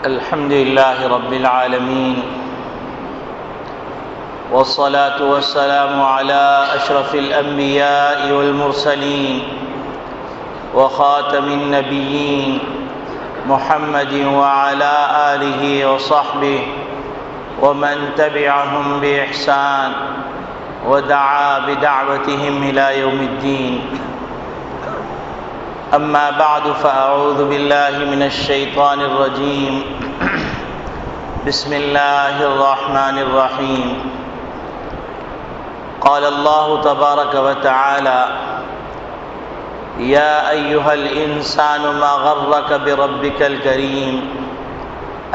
الحمد لله رب العالمين، والصلاة والسلام على أشرف الأنبياء والمرسلين وخاتم النبيين محمد وعلى آله وصحبه ومن تبعهم بإحسان ودعا بدعوتهم إلى يوم الدين. أما بعد فأعوذ بالله من الشيطان الرجيم. بسم الله الرحمن الرحيم. قال الله تبارك وتعالى: يا أيها الإنسان ما غرك بربك الكريم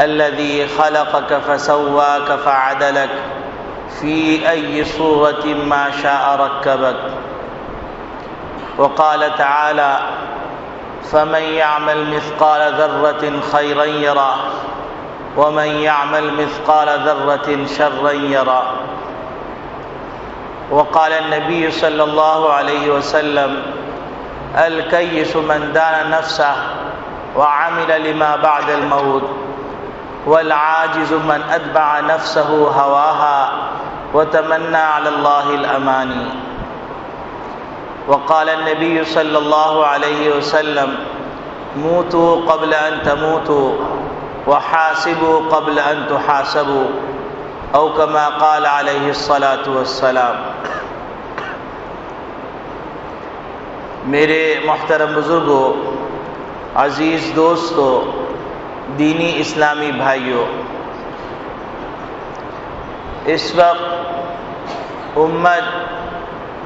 الذي خلقك فسواك فعدلك في أي صورة ما شاء ركبك. وقال تعالى: فمن يعمل مثقال ذرة خيرا يره ومن يعمل مثقال ذرة شرا يره. وقال النبي صلى الله عليه وسلم: الكيس من دان نفسه وعمل لما بعد الموت، والعاجز من أتبع نفسه هواها وتمنى على الله الأماني. وقال النبي صلى الله عليه وسلم: موتوا قبل أن تموتوا وحاسبوا قبل أن تحاسبوا، أو كما قال عليه الصلاة والسلام. میرے محترم بزرگوں، عزیز دوستو، دینی اسلامی بھائیوں، اس وقت امت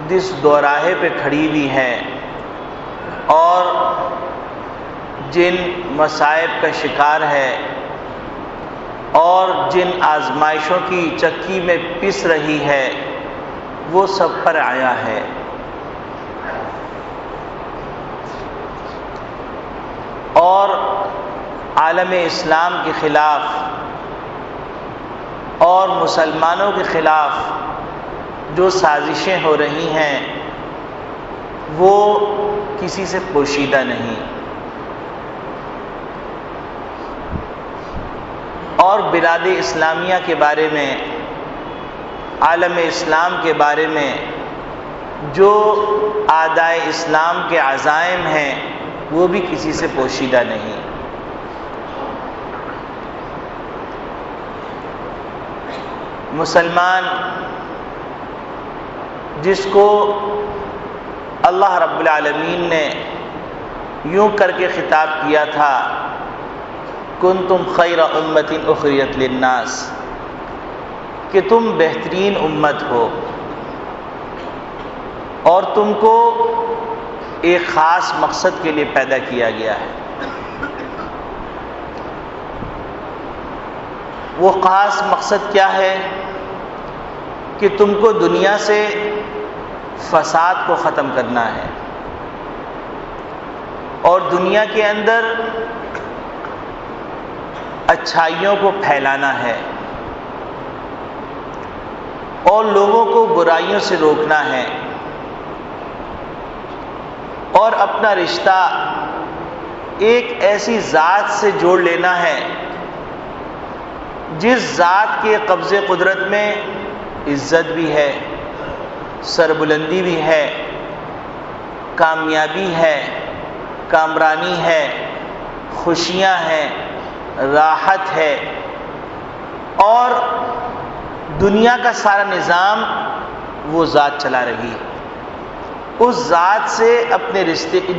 جس دوراہے پہ کھڑی ہوئی ہے اور جن مصائب کا شکار ہے اور جن آزمائشوں کی چکی میں پس رہی ہے، وہ سب پر آیا ہے. اور عالم اسلام کے خلاف اور مسلمانوں کے خلاف جو سازشیں ہو رہی ہیں وہ کسی سے پوشیدہ نہیں. اور بلاد اسلامیہ کے بارے میں، عالم اسلام کے بارے میں جو اعدائے اسلام کے عزائم ہیں وہ بھی کسی سے پوشیدہ نہیں. مسلمان جس کو اللہ رب العالمین نے یوں کر کے خطاب کیا تھا: کنتم خیر امت اخرجت للناس، کہ تم بہترین امت ہو اور تم کو ایک خاص مقصد کے لیے پیدا کیا گیا ہے. وہ خاص مقصد کیا ہے؟ کہ تم کو دنیا سے فساد کو ختم کرنا ہے اور دنیا کے اندر اچھائیوں کو پھیلانا ہے اور لوگوں کو برائیوں سے روکنا ہے اور اپنا رشتہ ایک ایسی ذات سے جوڑ لینا ہے جس ذات کے قبضے قدرت میں عزت بھی ہے، سربلندی بھی ہے، کامیابی ہے، کامرانی ہے، خوشیاں ہیں، راحت ہے، اور دنیا کا سارا نظام وہ ذات چلا رہی ہے. اس ذات سے اپنے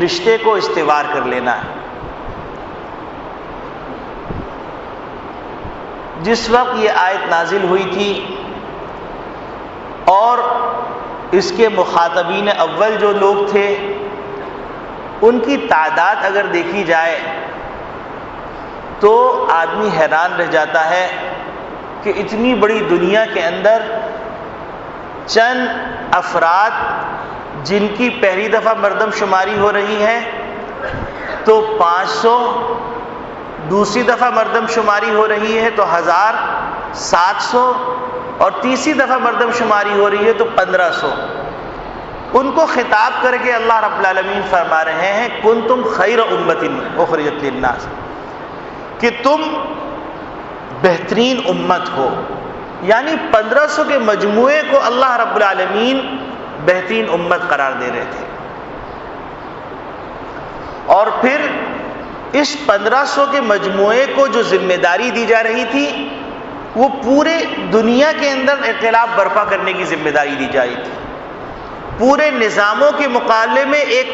رشتے کو استوار کر لینا ہے. جس وقت یہ آیت نازل ہوئی تھی اور اس کے مخاطبین اول جو لوگ تھے ان کی تعداد اگر دیکھی جائے تو آدمی حیران رہ جاتا ہے کہ اتنی بڑی دنیا کے اندر چند افراد جن کی پہلی دفعہ مردم شماری ہو رہی ہے تو 500، دوسری دفعہ مردم شماری ہو رہی ہے تو 1700، اور تیسری دفعہ مردم شماری ہو رہی ہے تو 1500. ان کو خطاب کر کے اللہ رب العالمین فرما رہے ہیں: کنتم خیر امت اخرجت للناس، کہ تم بہترین امت ہو، یعنی 1500 کے مجموعے کو اللہ رب العالمین بہترین امت قرار دے رہے تھے. اور پھر اس 1500 کے مجموعے کو جو ذمہ داری دی جا رہی تھی وہ پورے دنیا کے اندر انقلاب برپا کرنے کی ذمہ داری دی جا رہی تھی. پورے نظاموں کے مقابلے میں ایک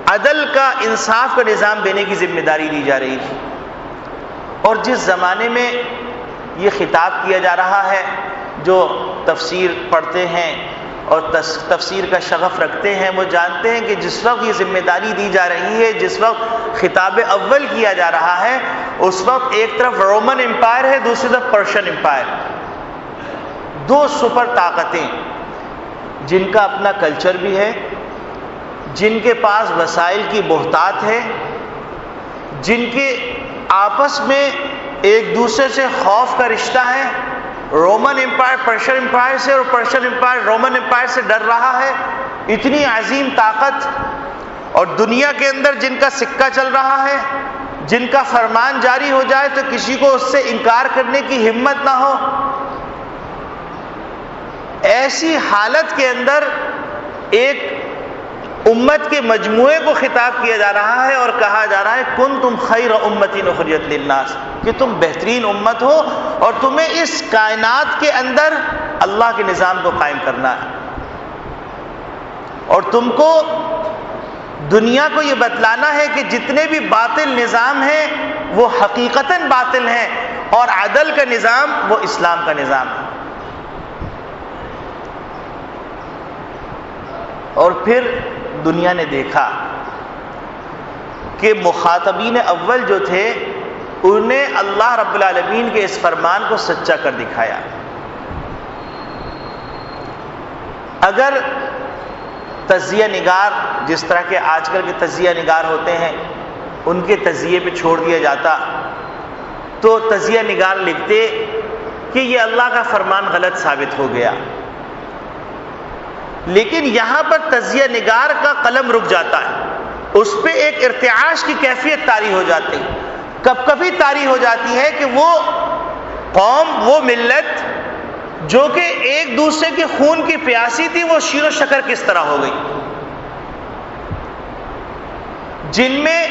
عدل کا، انصاف کا نظام دینے کی ذمہ داری دی جا رہی تھی. اور جس زمانے میں یہ خطاب کیا جا رہا ہے، جو تفسیر پڑھتے ہیں اور تفسیر کا شغف رکھتے ہیں وہ جانتے ہیں کہ جس وقت یہ ذمہ داری دی جا رہی ہے، جس وقت خطاب اول کیا جا رہا ہے، اس وقت ایک طرف رومن امپائر ہے، دوسری طرف پرشین امپائر. دو سپر طاقتیں جن کا اپنا کلچر بھی ہے، جن کے پاس وسائل کی بہتات ہے، جن کے آپس میں ایک دوسرے سے خوف کا رشتہ ہے. رومن امپائر پرشین امپائر سے اور پرشین امپائر رومن امپائر سے ڈر رہا ہے. اتنی عظیم طاقت، اور دنیا کے اندر جن کا سکہ چل رہا ہے، جن کا فرمان جاری ہو جائے تو کسی کو اس سے انکار کرنے کی ہمت نہ ہو. ایسی حالت کے اندر ایک امت کے مجموعے کو خطاب کیا جا رہا ہے اور کہا جا رہا ہے کنتم خیر امۃ اخرجت للناس، کہ تم بہترین امت ہو اور تمہیں اس کائنات کے اندر اللہ کے نظام کو قائم کرنا ہے. اور تم کو دنیا کو یہ بتلانا ہے کہ جتنے بھی باطل نظام ہیں وہ حقیقتاً باطل ہیں، اور عدل کا نظام وہ اسلام کا نظام ہے. اور پھر دنیا نے دیکھا کہ مخاطبین اول جو تھے انہیں اللہ رب العالمین کے اس فرمان کو سچا کر دکھایا. اگر تجزیہ نگار جس طرح کے آج کل کے تجزیہ نگار ہوتے ہیں ان کے تجزیے پہ چھوڑ دیا جاتا تو تجزیہ نگار لکھتے کہ یہ اللہ کا فرمان غلط ثابت ہو گیا. لیکن یہاں پر تجزیہ نگار کا قلم رک جاتا ہے، اس پہ ایک ارتعاش کی کیفیت طاری ہو جاتی، کبھی طاری ہو جاتی ہے کہ وہ قوم، وہ ملت جو کہ ایک دوسرے کے خون کی پیاسی تھی وہ شیر و شکر کس طرح ہو گئی، جن میں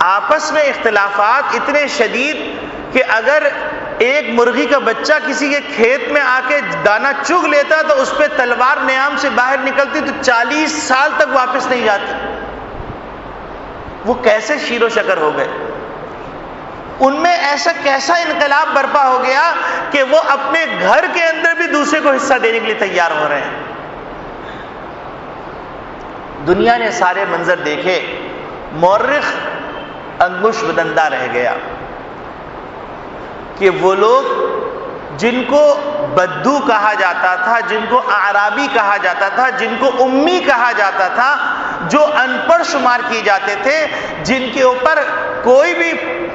آپس میں اختلافات اتنے شدید کہ اگر ایک مرغی کا بچہ کسی کے کھیت میں آ کے دانا چگ لیتا تو اس پہ تلوار نیام سے باہر نکلتی تو 40 سال تک واپس نہیں جاتی. وہ کیسے شیر و شکر ہو گئے، ان میں ایسا کیسا انقلاب برپا ہو گیا کہ وہ اپنے گھر کے اندر بھی دوسرے کو حصہ دینے کے لیے تیار ہو رہے ہیں. دنیا نے سارے منظر دیکھے، مورخ انگوش بدندہ رہ گیا کہ وہ لوگ جن کو بدو کہا جاتا تھا، جن کو اعرابی کہا جاتا تھا، جن کو امی کہا جاتا تھا، جو ان پڑھ شمار کیے جاتے تھے، جن کے اوپر کوئی بھی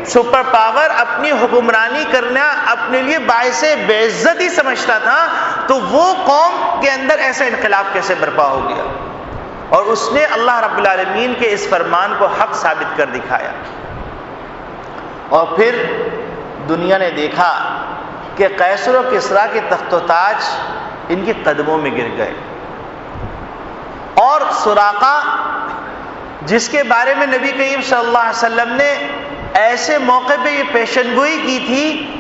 سپر پاور اپنی حکمرانی کرنا اپنے لیے باعث بے عزتی سمجھتا تھا، تو وہ قوم کے اندر ایسا انقلاب کیسے برپا ہو گیا. اور اس نے اللہ رب العالمین کے اس فرمان کو حق ثابت کر دکھایا. اور پھر دنیا نے دیکھا کہ قیصر و کسریٰ کے تخت و تاج ان کے قدموں میں گر گئے، اور سراقہ جس کے بارے میں نبی کریم صلی اللہ علیہ وسلم نے ایسے موقع پہ یہ پیشن گوئی کی تھی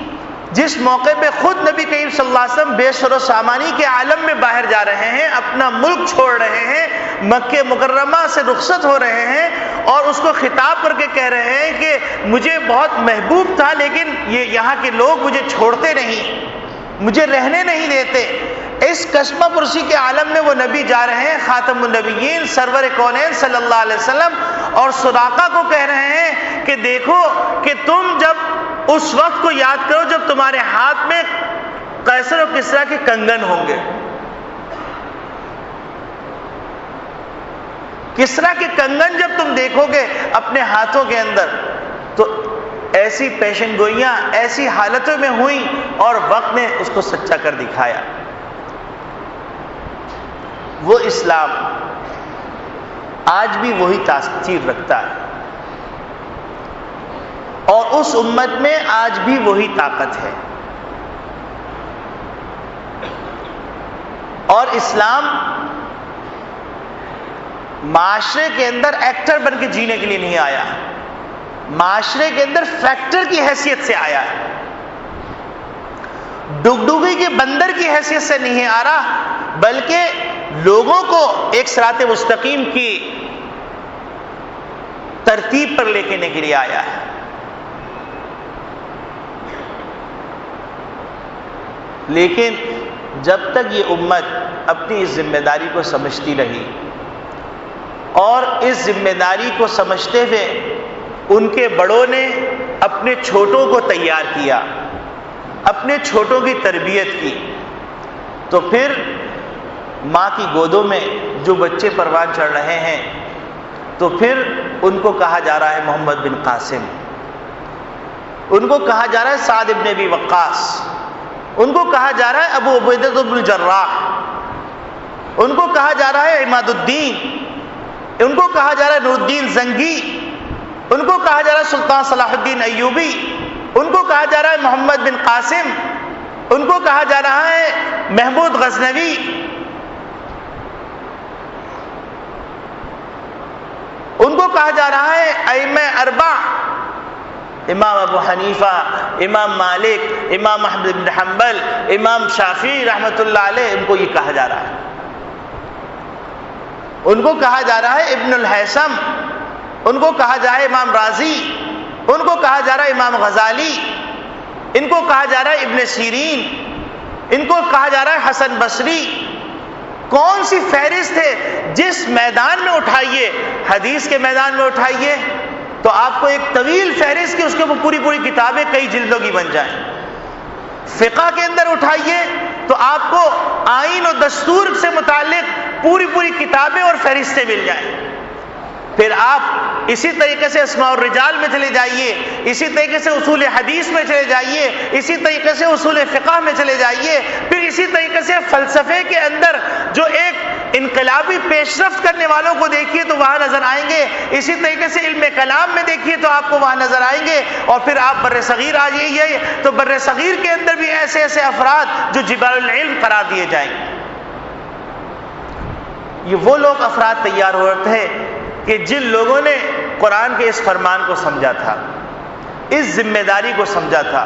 جس موقع پہ خود نبی کریم صلی اللہ علیہ وسلم بے سر و سامانی کے عالم میں باہر جا رہے ہیں، اپنا ملک چھوڑ رہے ہیں، مکہ مکرمہ سے رخصت ہو رہے ہیں، اور اس کو خطاب کر کے کہہ رہے ہیں کہ مجھے بہت محبوب تھا لیکن یہ یہاں کے لوگ مجھے چھوڑتے نہیں، مجھے رہنے نہیں دیتے. اس کشمہ پرسی کے عالم میں وہ نبی جا رہے ہیں، خاتم النبیین سرور کونین صلی اللہ علیہ وسلم، اور سراقہ کو کہہ رہے ہیں کہ دیکھو کہ تم جب اس وقت کو یاد کرو جب تمہارے ہاتھ میں قیصر و کسریٰ کے کنگن ہوں گے. کسریٰ کے کنگن جب تم دیکھو گے اپنے ہاتھوں کے اندر، تو ایسی پیشن گوئیاں ایسی حالتوں میں ہوئیں اور وقت نے اس کو سچا کر دکھایا. وہ اسلام آج بھی وہی تاثیر رکھتا ہے، اور اس امت میں آج بھی وہی طاقت ہے. اور اسلام معاشرے کے اندر ایکٹر بن کے جینے کے لیے نہیں آیا، معاشرے کے اندر فیکٹر کی حیثیت سے آیا ہے. ڈگڈگی کے بندر کی حیثیت سے نہیں آ رہا، بلکہ لوگوں کو ایک صراط مستقیم کی ترتیب پر لے کے آنے کے لیے آیا ہے. لیکن جب تک یہ امت اپنی اس ذمہ داری کو سمجھتی رہی اور اس ذمہ داری کو سمجھتے ہوئے ان کے بڑوں نے اپنے چھوٹوں کو تیار کیا، اپنے چھوٹوں کی تربیت کی، تو پھر ماں کی گودوں میں جو بچے پروان چڑھ رہے ہیں تو پھر ان کو کہا جا رہا ہے محمد بن قاسم، ان کو کہا جا رہا ہے سعد بن ابی وقاص، ان کو کہا جا رہا ہے ابو عبیدہ بن الجراح، ان کو کہا جا رہا ہے عماد الدین، ان کو کہا جا رہا ہے نور الدین زنگی، ان کو کہا جا رہا ہے سلطان صلاح الدین ایوبی، ان کو کہا جا رہا ہے محمد بن قاسم، ان کو کہا جا رہا ہے محمود غزنوی. ان کو کہا جا رہا ہے ائمہ اربع، امام ابو حنیفہ، امام مالک، امام احمد بن حنبل، امام شافعی رحمۃ اللہ علیہ، ان کو یہ کہا جا رہا ہے. ان کو کہا جا رہا ہے ابن الہیثم، ان کو کہا جا رہا ہے امام راضی، ان کو کہا جا رہا ہے امام غزالی، ان کو کہا جا رہا ہے ابن سیرین، ان کو کہا جا رہا ہے حسن بصری. کون سی فہرست ہے؟ جس میدان میں اٹھائیے، حدیث کے میدان میں اٹھائیے تو آپ کو ایک طویل فہرست کی، اس کے اوپر پوری کتابیں کئی جلدوں کی بن جائیں. فقہ کے اندر اٹھائیے تو آپ کو آئین و دستور سے متعلق پوری کتابیں اور فہرستیں مل جائیں. پھر آپ اسی طریقے سے اسماء الرجال میں چلے جائیے، اسی طریقے سے اصول حدیث میں چلے جائیے، اسی طریقے سے اصول فقہ میں چلے جائیے، پھر اسی طریقے سے فلسفے کے اندر جو ایک انقلابی پیش رفت کرنے والوں کو دیکھیے تو وہاں نظر آئیں گے، اسی طریقے سے علم کلام میں دیکھیے تو آپ کو وہاں نظر آئیں گے. اور پھر آپ بر صغیر آ جائیے تو بر صغیر کے اندر بھی ایسے افراد جو جبال العلم قرار دیے جائیں گے. یہ وہ لوگ افراد تیار ہوتے ہیں کہ جن لوگوں نے قرآن کے اس فرمان کو سمجھا تھا، اس ذمہ داری کو سمجھا تھا،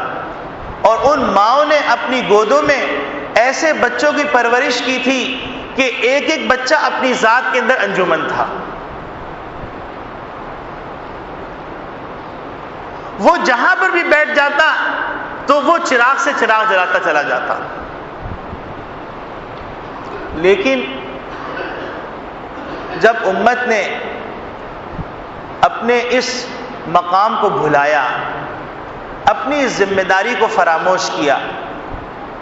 اور ان ماؤں نے اپنی گودوں میں ایسے بچوں کی پرورش کی تھی کہ ایک ایک بچہ اپنی ذات کے اندر انجمن تھا. وہ جہاں پر بھی بیٹھ جاتا تو وہ چراغ سے چراغ جلاتا چلا جاتا. لیکن جب امت نے اپنے اس مقام کو بھلایا، اپنی اس ذمہ داری کو فراموش کیا،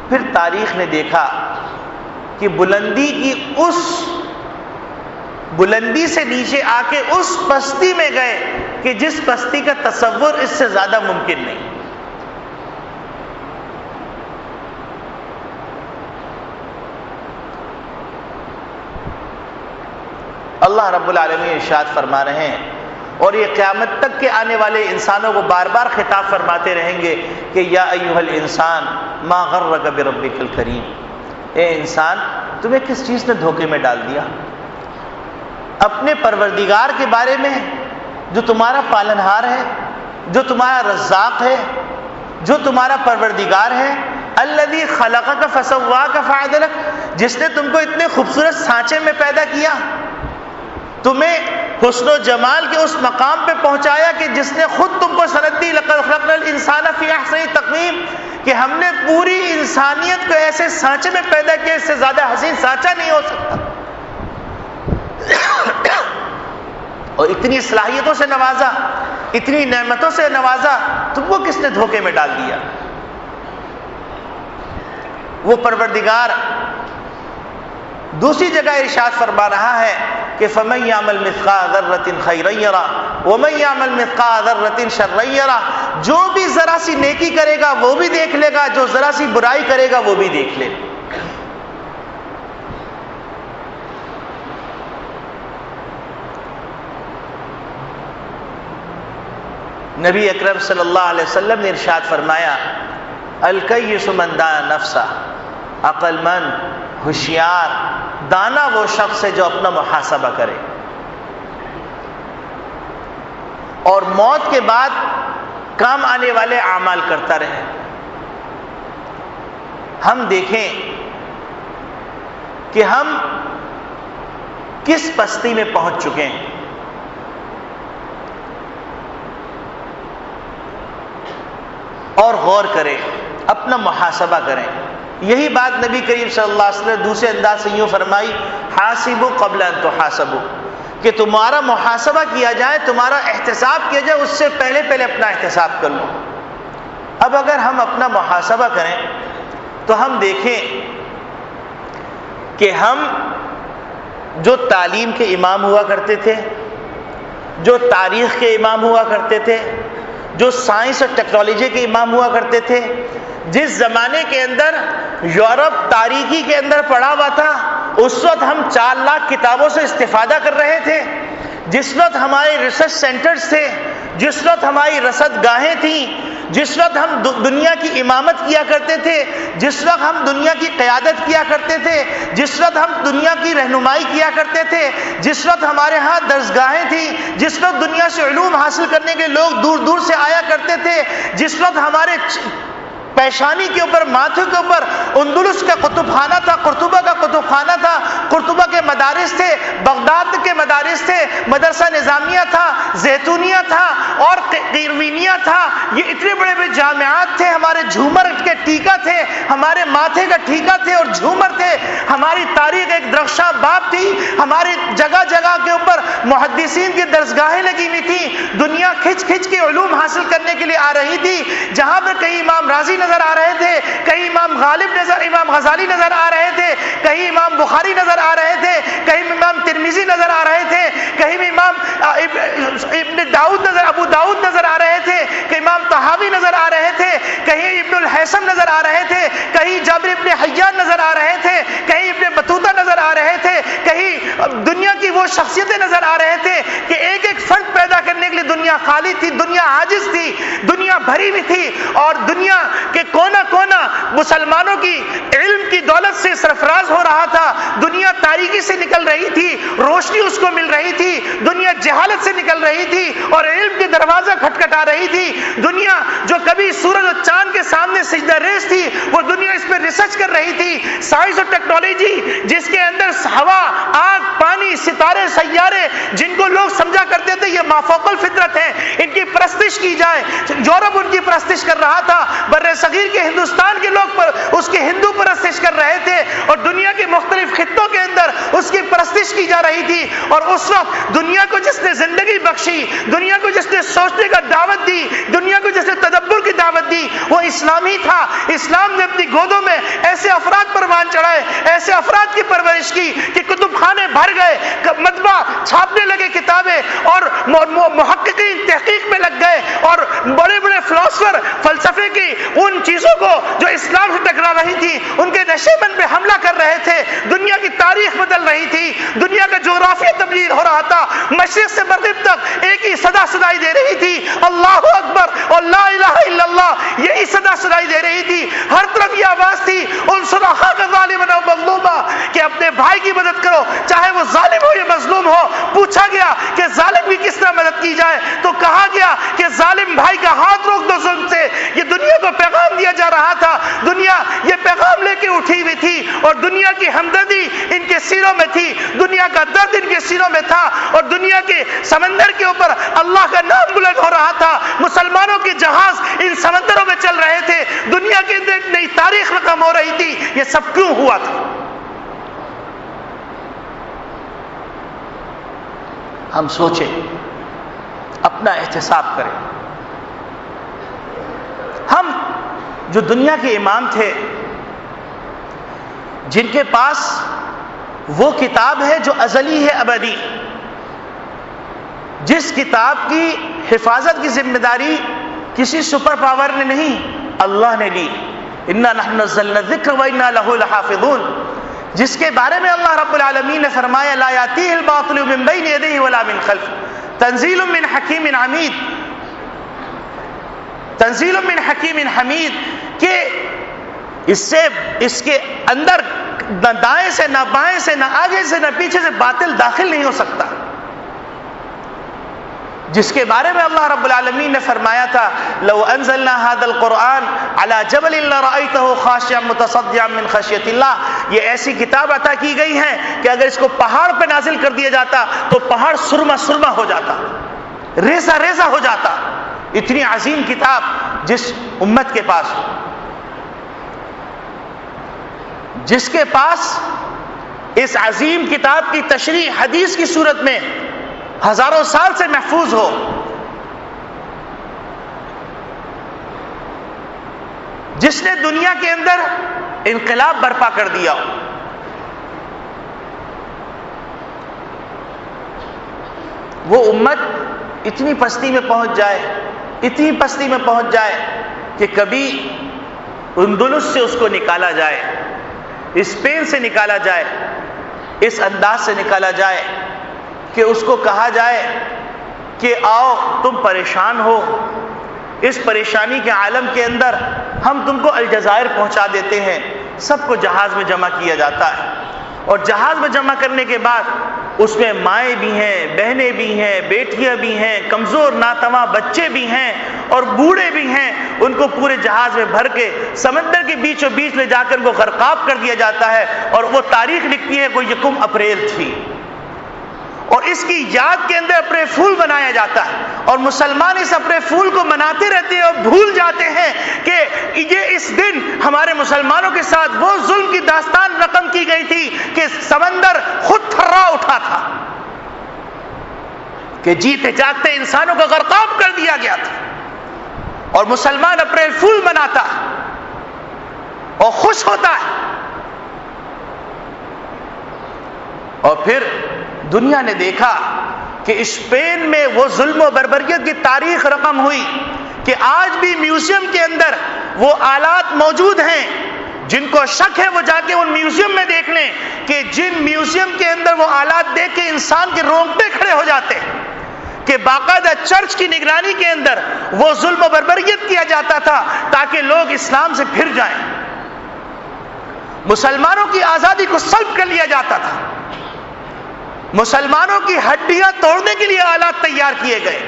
پھر تاریخ نے دیکھا کہ بلندی کی اس بلندی سے نیچے آ کے اس پستی میں گئے کہ جس پستی کا تصور اس سے زیادہ ممکن نہیں. اللہ رب العالمین ارشاد فرما رہے ہیں، اور یہ قیامت تک کے آنے والے انسانوں کو بار بار خطاب فرماتے رہیں گے کہ یا ایھا الانسان ما غرک بربک الکریم. اے انسان، تمہیں کس چیز نے دھوکے میں ڈال دیا؟ اپنے پروردگار کے بارے میں جو تمہارا پالنہار ہے، جو تمہارا رزاق ہے، جو تمہارا پروردگار ہے. الذی خلقک فسواک فعدلک، جس نے تم کو اتنے خوبصورت سانچے میں پیدا کیا، تمہیں حسن و جمال کے اس مقام پہ پہنچایا کہ جس نے خود تم کو سند دی لقد خلقنا الانسان فی احسن تقویم، کہ ہم نے پوری انسانیت کو ایسے سانچے میں پیدا کیا، اس سے زیادہ حسین سانچہ نہیں ہو سکتا. اور اتنی صلاحیتوں سے نوازا، اتنی نعمتوں سے نوازا، تم کو کس نے دھوکے میں ڈال دیا؟ وہ پروردگار دوسری جگہ ارشاد فرما رہا ہے کہ فَمَن يَعْمَلْ مِثْقَالَ ذَرَّةٍ خَيْرًا يَرَهُ وَمَن يَعْمَلْ مِثْقَالَ ذَرَّةٍ شَرًّا يَرَهُ. جو بھی ذرا سی نیکی کرے گا وہ بھی دیکھ لے گا، جو ذرا سی برائی کرے گا وہ بھی دیکھ لے گا. نبی اکرم صلی اللہ علیہ وسلم نے ارشاد فرمایا الکیس من دان نفسہ، عقل مند، ہوشیار، دانا وہ شخص ہے جو اپنا محاسبہ کرے اور موت کے بعد کام آنے والے اعمال کرتا رہے۔ ہم دیکھیں کہ ہم کس پستی میں پہنچ چکے ہیں۔ اور غور کریں، اپنا محاسبہ کریں۔ یہی بات نبی کریم صلی اللہ علیہ وسلم نے دوسرے انداز سے یوں فرمائی حاسبوا قبل ان تحاسبوا، کہ تمہارا محاسبہ کیا جائے، تمہارا احتساب کیا جائے، اس سے پہلے اپنا احتساب کر لو۔ اب اگر ہم اپنا محاسبہ کریں تو ہم دیکھیں کہ ہم جو تعلیم کے امام ہوا کرتے تھے، جو تاریخ کے امام ہوا کرتے تھے، جو سائنس اور ٹیکنالوجی کے امام ہوا کرتے تھے، جس زمانے کے اندر یورپ تاریخی کے اندر پڑا ہوا تھا، اس وقت ہم 4 لاکھ کتابوں سے استفادہ کر رہے تھے، جس وقت ہمارے ریسرچ سینٹرز تھے، جس وقت ہماری رصد گاہیں تھیں، جس وقت ہم دنیا کی امامت کیا کرتے تھے، جس وقت ہم دنیا کی قیادت کیا کرتے تھے، جس وقت ہم دنیا کی رہنمائی کیا کرتے تھے، جس وقت ہمارے ہاں درسگاہیں تھیں، جس وقت دنیا سے علوم حاصل کرنے کے لوگ دور دور سے آیا کرتے تھے، جس وقت ہمارے پیشانی کے اوپر، ماتھے کے اوپر اندلس کا کتب خانہ تھا، قرطبہ کا کتب خانہ تھا، قرطبہ کے مدارس تھے، بغداد کے مدارس تھے، مدرسہ نظامیہ تھا، زیتونیہ تھا اور قیروینیہ تھا، یہ اتنے بڑے بڑے جامعات تھے، ہمارے جھومر کے ٹیکہ تھے، ہمارے ماتھے کا ٹیکہ تھے اور جھومر تھے، ہماری تاریخ ایک درخشاں باب تھی، ہماری جگہ جگہ کے اوپر محدثین کی درسگاہیں لگی ہوئی تھیں، دنیا کھچ کھچ کے علوم حاصل کرنے کے لیے آ رہی تھی، جہاں پر کہیں امام رازی نظر آ رہے تھے، کہیں امام غزالی نظر آ رہے تھے، کہیں امام بخاری نظر آ رہے تھے، کہیں امام ترمذی نظر آ رہے تھے، کہیں امام ابو داؤد نظر آ رہے تھے، کہیں امام طحاوی نظر آ رہے تھے، کہیں ابن الحیثم نظر آ رہے تھے، کہیں جابر ابن حیان نظر آ رہے تھے، کہیں ابن بطوطہ نظر آ رہے تھے، کہیں دنیا کی وہ شخصیتیں نظر آ رہے تھے کہ ایک ایک فرد پیدا کرنے کے لیے دنیا خالی تھی، دنیا عاجز تھی، دنیا بھری ہوئی تھی، اور دنیا کے کونا کونا مسلمانوں کی علم کی دولت سے سرفراز ہو رہا تھا، دنیا تاریکی سے نکل رہی تھی، روشنی اس کو مل رہی تھی، دنیا جہالت سے نکل رہی تھی اور علم کے دروازہ کھٹکھٹا رہی تھی، دنیا جو کبھی سورج اور چاند کے سامنے سجدہ ریز تھی، وہ دنیا اس پہ ریسرچ کر رہی تھی، سائنس اور ٹیکنالوجی جس کے اندر ہوا، آگ، پانی، ستارے، سیارے، جن کو لوگ سمجھا کرتے تھے یہ مافوق الفطرت ہیں، ان کی پرستش کی جائے، یورپ ان کی پرستش کر رہا تھا، بر صغیر کے ہندوستان کے لوگ پر اس کی ہندو پرستش کر رہے تھے، اور دنیا کے مختلف خطوں کے اندر اس کی پرستش کی جا رہی تھی، اور اس وقت دنیا کو جس نے زندگی بخشی، دنیا کو جس نے سوچنے کا دعوت دی، دنیا کو جس نے تدبر کی دعوت دی، وہ اسلام ہی تھا۔ اسلام نے اپنی گودوں میں ایسے افراد پروان چڑھائے، ایسے افراد کی پرورش کی کہ کتب خانے بھر گئے، مطبع چھاپنے لگے کتابیں، اور محققین تحقیق میں لگ گئے، اور بڑے بڑے فلاسفر فلسفے کی ان چیزوں کو جو اسلام سے ٹکرا رہی تھی ان کے نشے من پہ حملہ کر رہے تھے، دنیا کی تاریخ بدل رہی تھی، دنیا کا جغرافیہ تبدیل ہو رہا تھا، مشرق سے مغرب تک ایک ہی صدا سنائی دے رہی تھی، اللہ اکبر اور لا الہ الا اللہ، یہی صدا سنائی دے رہی تھی، ہر طرف یہ آواز تھی انصر اخاک ظالما او مظلوما، کہ اپنے بھائی کی مدد کرو چاہے وہ ظالم ہو یا مظلوم ہو۔ پوچھا گیا کہ ظالم کی کس طرح مدد کی جائے، تو کہا گیا کہ ظالم بھائی کا ہاتھ روک دو ظلم سے۔ یہ دنیا کو پیغام دیا جا رہا تھا، دنیا یہ پیغام لے کے اٹھی ہوئی تھی، اور دنیا کی ہمدردی ان کے سینوں میں تھی، دنیا کا درد ان کے سینوں میں تھا، اور دنیا کے سمندر کے اوپر اللہ کا نام بلند ہو رہا تھا، مسلمانوں کے جہاز ان سمندروں میں چل رہے تھے، دنیا کے اندر ایک نئی تاریخ رقم ہو رہی تھی۔ یہ سب کیوں ہوا تھا؟ ہم سوچیں، اپنا احتساب کریں۔ ہم جو دنیا کے امام تھے، جن کے پاس وہ کتاب ہے جو ازلی ہے، ابدی، جس کتاب کی حفاظت کی ذمہ داری کسی سپر پاور نے نہیں، اللہ نے لی، انا نحن نزلنا الذکر وانا لہ لحافظون، جس کے بارے میں اللہ رب العالمین نے فرمایا لا یاتیہ الباطل من بین یدیہ ولا من خلفہ تنزیل من حکیم حمید۔ تنزیل من حکیم حمید، کہ اس کے اندر نہ دائیں سے نہ بائیں سے نہ آگے سے نہ پیچھے سے باطل داخل نہیں ہو سکتا، جس کے بارے میں اللہ رب العالمین نے فرمایا تھا لو انزلنا هذا القرآن على جبل لرأيته خاشعا متصدعا من خشیۃ اللہ، یہ ایسی کتاب عطا کی گئی ہے کہ اگر اس کو پہاڑ پہ نازل کر دیا جاتا تو پہاڑ سرما سرما ہو جاتا، ریزہ ریزہ ہو جاتا۔ اتنی عظیم کتاب جس امت کے پاس، جس کے پاس اس عظیم کتاب کی تشریح حدیث کی صورت میں ہزاروں سال سے محفوظ ہو، جس نے دنیا کے اندر انقلاب برپا کر دیا ہو، وہ امت اتنی پستی میں پہنچ جائے، اتنی پستی میں پہنچ جائے کہ کبھی اندلس سے اس کو نکالا جائے، اسپین سے نکالا جائے، اس انداز سے نکالا جائے کہ اس کو کہا جائے کہ آؤ تم پریشان ہو، اس پریشانی کے عالم کے اندر ہم تم کو الجزائر پہنچا دیتے ہیں، سب کو جہاز میں جمع کیا جاتا ہے، اور جہاز میں جمع کرنے کے بعد اس میں مائیں بھی ہیں، بہنیں بھی ہیں، بیٹیاں بھی ہیں، کمزور ناتواں بچے بھی ہیں اور بوڑھے بھی ہیں، ان کو پورے جہاز میں بھر کے سمندر کے بیچوں بیچ لے جا کر ان کو غرقاب کر دیا جاتا ہے، اور وہ تاریخ لکھتی ہے وہ 1 اپریل تھی، اور اس کی یاد کے اندر اپریل پھول منایا جاتا ہے، اور مسلمان اس اپریل پھول کو مناتے رہتے ہیں اور بھول جاتے ہیں کہ یہ اس دن ہمارے مسلمانوں کے ساتھ وہ ظلم کی داستان رقم کی گئی تھی کہ سمندر خود تھرا اٹھا تھا، کہ جیتے جاگتے انسانوں کو غرقاب کر دیا گیا تھا، اور مسلمان اپریل پھول مناتا ہے اور خوش ہوتا ہے، اور پھر دنیا نے دیکھا کہ اسپین میں وہ ظلم و بربریت کی تاریخ رقم ہوئی کہ آج بھی میوزیم کے اندر وہ آلات موجود ہیں، جن کو شک ہے وہ جا کے ان میوزیم میں دیکھ لیں کہ جن میوزیم کے اندر وہ آلات دیکھ کے انسان کے رونگٹے کھڑے ہو جاتے ہیں، کہ باقاعدہ چرچ کی نگرانی کے اندر وہ ظلم و بربریت کیا جاتا تھا تاکہ لوگ اسلام سے پھر جائیں، مسلمانوں کی آزادی کو سلب کر لیا جاتا تھا، مسلمانوں کی ہڈیاں توڑنے کے لیے آلات تیار کیے گئے،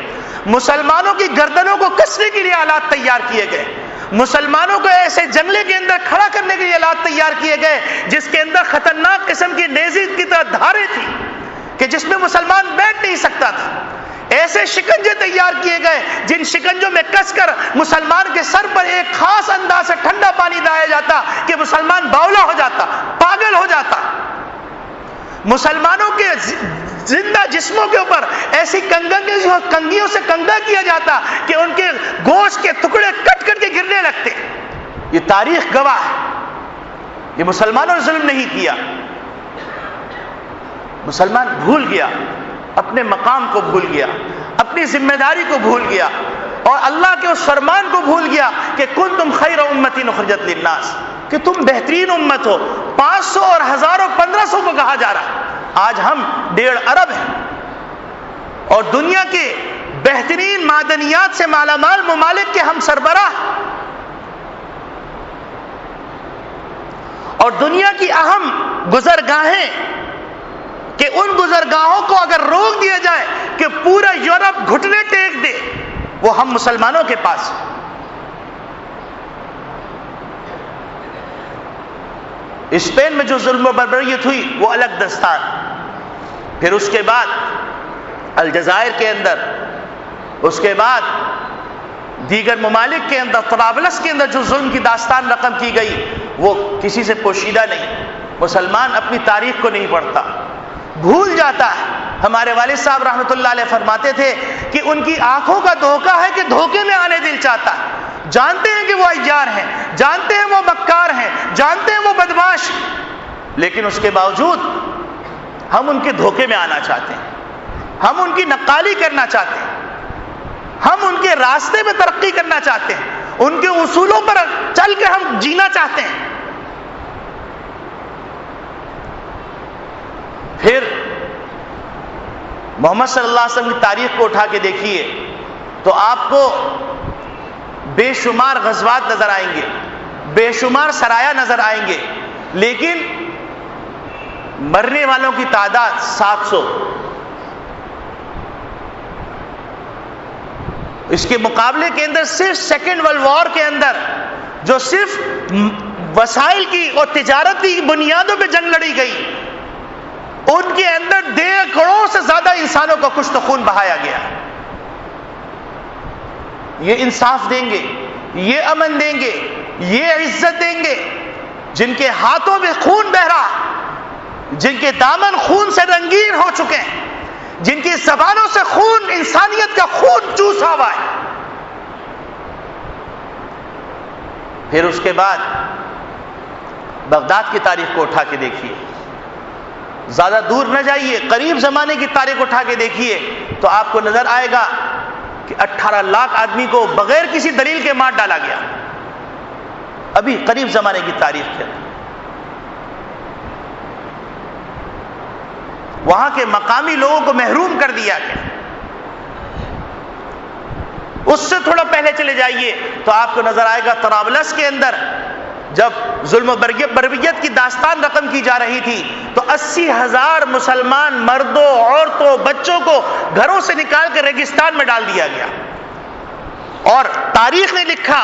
مسلمانوں کی گردنوں کو کسنے کے لیے آلات تیار کیے گئے، مسلمانوں کو ایسے جنگلے کے اندر کھڑا کرنے کے لیے آلات تیار کیے گئے جس کے اندر خطرناک قسم کی نیزے کی طرح دھاریں تھی کہ جس میں مسلمان بیٹھ نہیں سکتا تھا، ایسے شکنجے تیار کیے گئے جن شکنجوں میں کس کر مسلمان کے سر پر ایک خاص انداز سے ٹھنڈا پانی ڈالا جاتا کہ مسلمان باولا ہو جاتا، پاگل ہو جاتا، مسلمانوں کے زندہ جسموں کے اوپر ایسی کنگھیوں سے کنگا کیا جاتا کہ ان کے گوشت کے ٹکڑے کٹ کٹ کے گرنے لگتے۔ یہ تاریخ گواہ ہے، یہ مسلمانوں نے ظلم نہیں کیا، مسلمان بھول گیا، اپنے مقام کو بھول گیا، اپنی ذمہ داری کو بھول گیا، اور اللہ کے اس فرمان کو بھول گیا کہ کنتم خیر امۃ اخرجت للناس، کہ تم بہترین امت ہو۔ 500 اور 1000 اور 1500 کو کہا جا رہا، آج ہم 1.5 ارب ہیں، اور دنیا کے بہترین معدنیات سے مالا مال ممالک کے ہم سربراہ، اور دنیا کی اہم گزرگاہیں کہ ان گزرگاہوں کو اگر روک دیا جائے کہ پورا یورپ گھٹنے ٹیک دے، وہ ہم مسلمانوں کے پاس۔ اسپین میں جو ظلم و بربریت ہوئی وہ الگ داستان، پھر اس کے بعد الجزائر کے اندر، اس کے بعد دیگر ممالک کے اندر، طرابلس کے اندر جو ظلم کی داستان رقم کی گئی وہ کسی سے پوشیدہ نہیں۔ مسلمان اپنی تاریخ کو نہیں پڑھتا، بھول جاتا ہے۔ ہمارے والد صاحب رحمۃ اللہ علیہ فرماتے تھے کہ ان کی آنکھوں کا دھوکہ ہے کہ دھوکے میں آنے دل چاہتا ہے، جانتے ہیں کہ وہ عیار ہیں، جانتے ہیں وہ مکار ہیں، جانتے ہیں وہ بدماش، لیکن اس کے باوجود ہم ان کے دھوکے میں آنا چاہتے ہیں، ہم ان کی نقالی کرنا چاہتے ہیں، ہم ان کے راستے میں ترقی کرنا چاہتے ہیں، ان کے اصولوں پر چل کے ہم جینا چاہتے ہیں۔ پھر محمد صلی اللہ علیہ وسلم کی تاریخ کو اٹھا کے دیکھیے تو آپ کو بے شمار غزوات نظر آئیں گے، بے شمار سرایا نظر آئیں گے، لیکن مرنے والوں کی تعداد 700۔ اس کے مقابلے کے اندر صرف سیکنڈ ورلڈ وار کے اندر جو صرف وسائل کی اور تجارتی بنیادوں پہ جنگ لڑی گئی، ان کے اندر 1.5 کروڑ سے زیادہ انسانوں کو کشت و خون بہایا گیا۔ یہ انصاف دیں گے، یہ امن دیں گے، یہ عزت دیں گے جن کے ہاتھوں میں خون بہ رہا، جن کے دامن خون سے رنگین ہو چکے ہیں، جن کی زبانوں سے خون، انسانیت کا خون چوسا ہوا ہے۔ پھر اس کے بعد بغداد کی تاریخ کو اٹھا کے دیکھیے، زیادہ دور نہ جائیے، قریب زمانے کی تاریخ اٹھا کے دیکھیے تو آپ کو نظر آئے گا کہ 18 لاکھ آدمی کو بغیر کسی دلیل کے مار ڈالا گیا، ابھی قریب زمانے کی تاریخ کے اندر۔ وہاں کے مقامی لوگوں کو محروم کر دیا گیا۔ اس سے تھوڑا پہلے چلے جائیے تو آپ کو نظر آئے گا طرابلس کے اندر جب ظلم و بربریت کی داستان رقم کی جا رہی تھی تو 80,000 مسلمان مردوں، عورتوں، بچوں کو گھروں سے نکال کر ریگستان میں ڈال دیا گیا۔ اور تاریخ نے لکھا،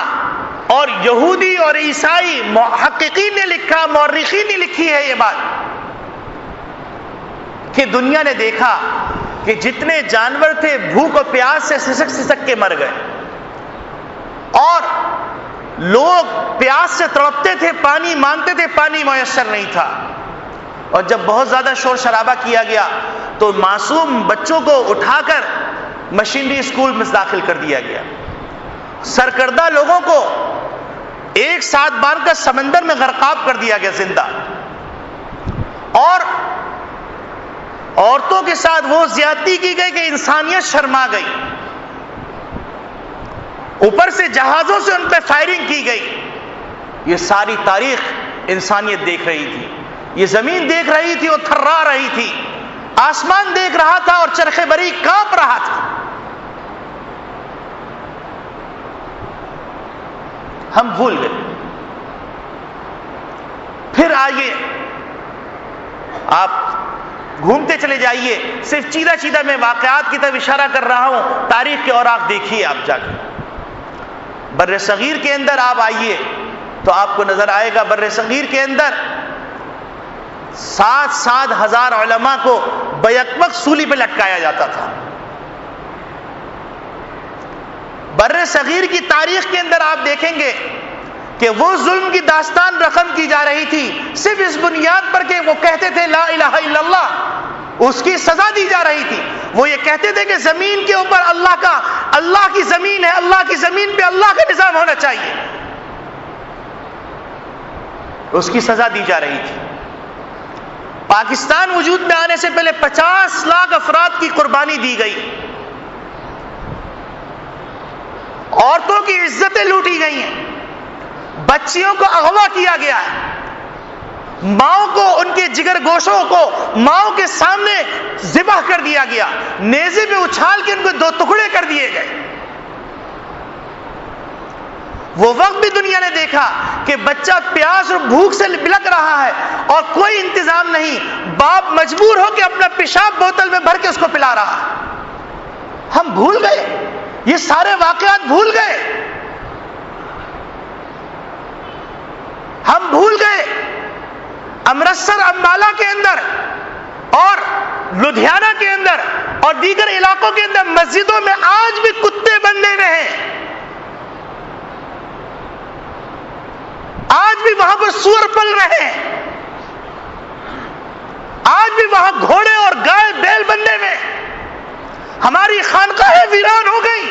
اور یہودی اور عیسائی محققین نے لکھا، مورخین نے لکھی ہے یہ بات کہ دنیا نے دیکھا کہ جتنے جانور تھے بھوک اور پیاس سے سسک سسک کے مر گئے، اور لوگ پیاس سے تڑپتے تھے، پانی مانگتے تھے، پانی میسر نہیں تھا۔ اور جب بہت زیادہ شور شرابہ کیا گیا تو معصوم بچوں کو اٹھا کر مشینری اسکول میں داخل کر دیا گیا، سرکردہ لوگوں کو ایک ساتھ بار کا سمندر میں غرقاب کر دیا گیا زندہ، اور عورتوں کے ساتھ وہ زیادتی کی گئی کہ انسانیت شرما گئی، اوپر سے جہازوں سے ان پہ فائرنگ کی گئی۔ یہ ساری تاریخ انسانیت دیکھ رہی تھی، یہ زمین دیکھ رہی تھی اور تھرا رہی تھی، آسمان دیکھ رہا تھا اور چرخ بری کانپ رہا تھا۔ ہم بھول گئے۔ پھر آئیے، آپ گھومتے چلے جائیے، صرف چیدہ چیدہ میں واقعات کی طرف اشارہ کر رہا ہوں، تاریخ کے اوراق دیکھیے آپ جا کے۔ بر صغیر کے اندر آپ آئیے تو آپ کو نظر آئے گا بر صغیر کے اندر 7,000 علماء کو بیک وقت سولی پہ لٹکایا جاتا تھا۔ بر صغیر کی تاریخ کے اندر آپ دیکھیں گے کہ وہ ظلم کی داستان رقم کی جا رہی تھی صرف اس بنیاد پر کہ وہ کہتے تھے لا الہ الا اللہ، اس کی سزا دی جا رہی تھی۔ وہ یہ کہتے تھے کہ زمین کے اوپر اللہ کی زمین ہے، اللہ کی زمین پہ اللہ کا نظام ہونا چاہیے، اس کی سزا دی جا رہی تھی۔ پاکستان وجود میں آنے سے پہلے 50 لاکھ افراد کی قربانی دی گئی، عورتوں کی عزتیں لوٹی گئی ہیں، بچیوں کو اغوا کیا گیا ہے، ماؤں کو ان کے جگر گوشوں کو ماؤں کے سامنے ذبح کر دیا گیا، نیزے میں اچھال کے ان کو 2 ٹکڑے کر دیے گئے۔ وہ وقت بھی دنیا نے دیکھا کہ بچہ پیاس اور بھوک سے بلک رہا ہے اور کوئی انتظام نہیں، باپ مجبور ہو کے اپنا پیشاب بوتل میں بھر کے اس کو پلا رہا ہے۔ ہم بھول گئے، یہ سارے واقعات بھول گئے، ہم بھول گئے۔ امرتسر، امبالہ کے اندر اور لدھیانہ کے اندر اور دیگر علاقوں کے اندر مسجدوں میں آج بھی کتے بندے ہوئے ہیں، آج بھی وہاں پر سور پل رہے ہیں، آج بھی وہاں گھوڑے اور گائے بیل بندے میں، ہماری خانقاہیں ویران ہو گئی۔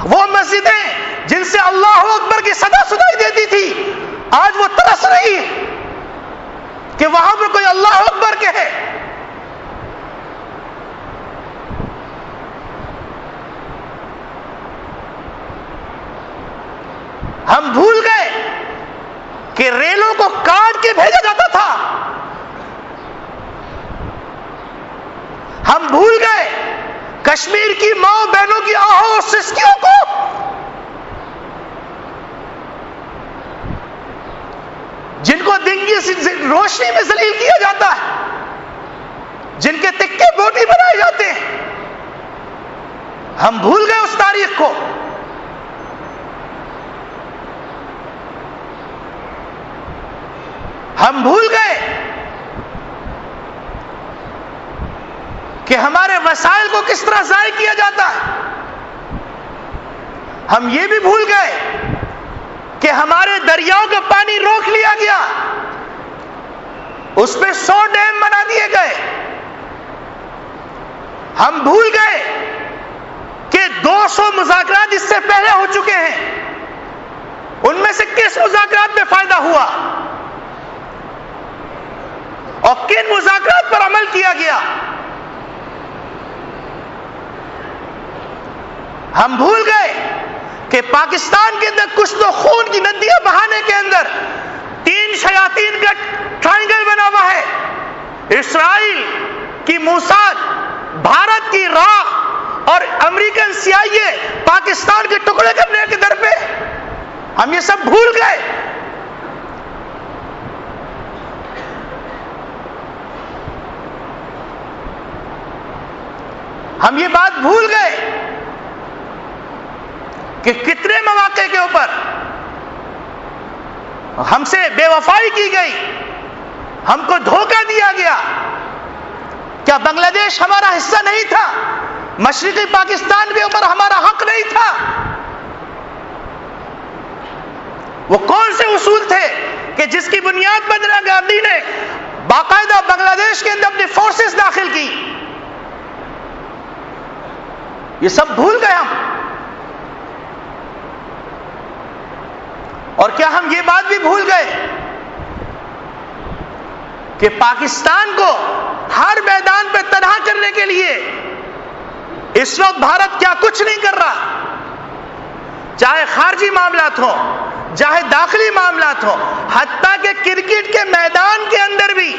وہ مسجدیں جن سے اللہ اکبر کی صدا سنائی دیتی تھی آج وہ ترس رہی ہے کہ وہاں پر کوئی اللہ اکبر کہے۔ ہم بھول گئے کہ ریلوں کو کاٹ کے بھیجا جاتا تھا، ہم بھول گئے کشمیر کی ماں بہنوں کی آہوں اور سسکیوں کو جن کو دن کی روشنی میں ذلیل کیا جاتا ہے، جن کے تکے بوٹی بنائے جاتے ہیں، ہم بھول گئے اس تاریخ کو. ہم بھول گئے کہ ہمارے وسائل کو کس طرح ضائع کیا جاتا ہے. ہم یہ بھی بھول گئے کہ ہمارے دریاؤں کا پانی روک لیا گیا، اس پہ 100 ڈیم بنا دیے گئے. ہم بھول گئے کہ 200 مذاکرات اس سے پہلے ہو چکے ہیں، ان میں سے کس مذاکرات میں فائدہ ہوا اور کن مذاکرات پر عمل کیا گیا. ہم بھول گئے کہ پاکستان کے اندر کچھ تو خون کی ندیاں بہانے کے اندر 3 شیاطین کا ٹرائنگل بنا ہوا ہے. اسرائیل کی موساد، بھارت کی راہ اور امریکن CIA پاکستان کے ٹکڑے کرنے کے در پہ. ہم یہ سب بھول گئے. ہم یہ بات بھول گئے کہ کتنے مواقع کے اوپر ہم سے بے وفائی کی گئی، ہم کو دھوکہ دیا گیا. کیا بنگلہ دیش ہمارا حصہ نہیں تھا؟ مشرقی پاکستان کے اوپر ہمارا حق نہیں تھا؟ وہ کون سے اصول تھے کہ جس کی بنیاد پر اندرا گاندھی نے باقاعدہ بنگلہ دیش کے اندر اپنی فورسز داخل کی؟ یہ سب بھول گئے ہم. اور کیا ہم یہ بات بھی بھول گئے کہ پاکستان کو ہر میدان پہ تنہا کرنے کے لیے اس وقت بھارت کیا کچھ نہیں کر رہا؟ چاہے خارجی معاملات ہوں، چاہے داخلی معاملات ہوں، حتیٰ کہ کرکٹ کے میدان کے اندر بھی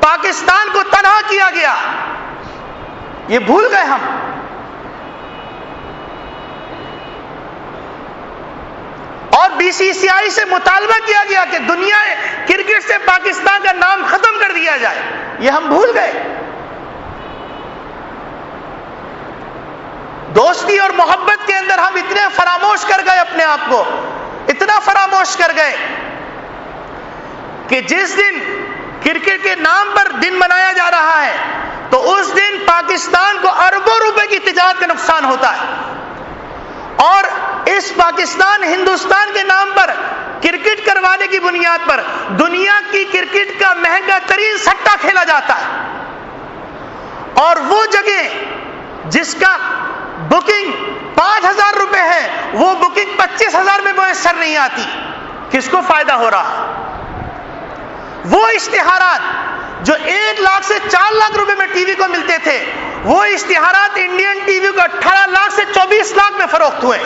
پاکستان کو تنہا کیا گیا. یہ بھول گئے ہم. اور BCCI سے مطالبہ کیا گیا کہ دنیا کرکٹ سے پاکستان کا نام ختم کر دیا جائے. یہ ہم بھول گئے. دوستی اور محبت کے اندر ہم اتنے فراموش کر گئے اپنے آپ کو، اتنا فراموش کر گئے کہ جس دن کرکٹ کے نام پر دن منایا جا رہا ہے تو اس دن پاکستان کو اربوں روپے کی تجارت کا نقصان ہوتا ہے. اور اس پاکستان ہندوستان کے نام پر کرکٹ کروانے کی بنیاد پر دنیا کی کرکٹ کا مہنگا ترین سٹہ کھیلا جاتا ہے. اور وہ جگہ جس کا بکنگ 5,000 روپے ہے، وہ بکنگ 25,000 میں میسر نہیں آتی. کس کو فائدہ ہو رہا؟ وہ اشتہارات جو 1 لاکھ سے 4 لاکھ روپے میں ٹی وی کو ملتے تھے، وہ اشتہارات انڈین ٹی وی کو 18 لاکھ سے 24 لاکھ میں فروخت ہوئے.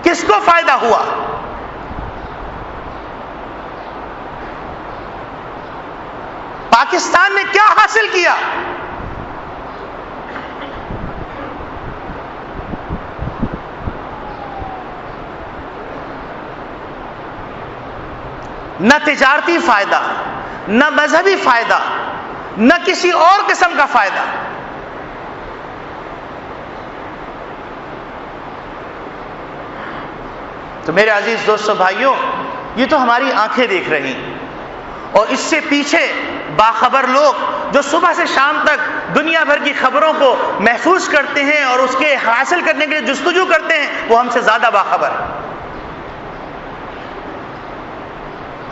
کس کو فائدہ ہوا؟ پاکستان نے کیا حاصل کیا؟ نہ تجارتی فائدہ، نہ مذہبی فائدہ، نہ کسی اور قسم کا فائدہ. تو میرے عزیز دوستو بھائیوں، یہ تو ہماری آنکھیں دیکھ رہی ہیں، اور اس سے پیچھے باخبر لوگ جو صبح سے شام تک دنیا بھر کی خبروں کو محفوظ کرتے ہیں اور اس کے حاصل کرنے کے لیے جستجو کرتے ہیں، وہ ہم سے زیادہ باخبر ہیں.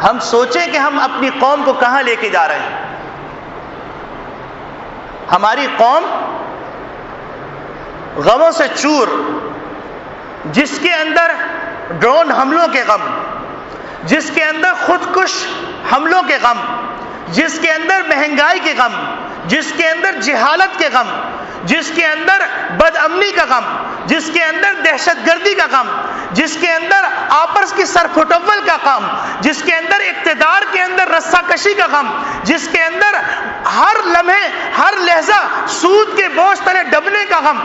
ہم سوچیں کہ ہم اپنی قوم کو کہاں لے کے جا رہے ہیں. ہماری قوم غموں سے چور، جس کے اندر ڈرون حملوں کے غم، جس کے اندر خودکش حملوں کے غم، جس کے اندر مہنگائی کے غم، جس کے اندر جہالت کے غم، جس کے اندر بد امنی کا غم، جس کے اندر دہشت گردی کا غم، جس کے اندر آپس کی سرپھٹول کا غم، جس کے اندر اقتدار کے اندر رسہ کشی کا غم، جس کے اندر ہر لمحے ہر لہجہ سود کے بوجھ تلے ڈبنے کا غم،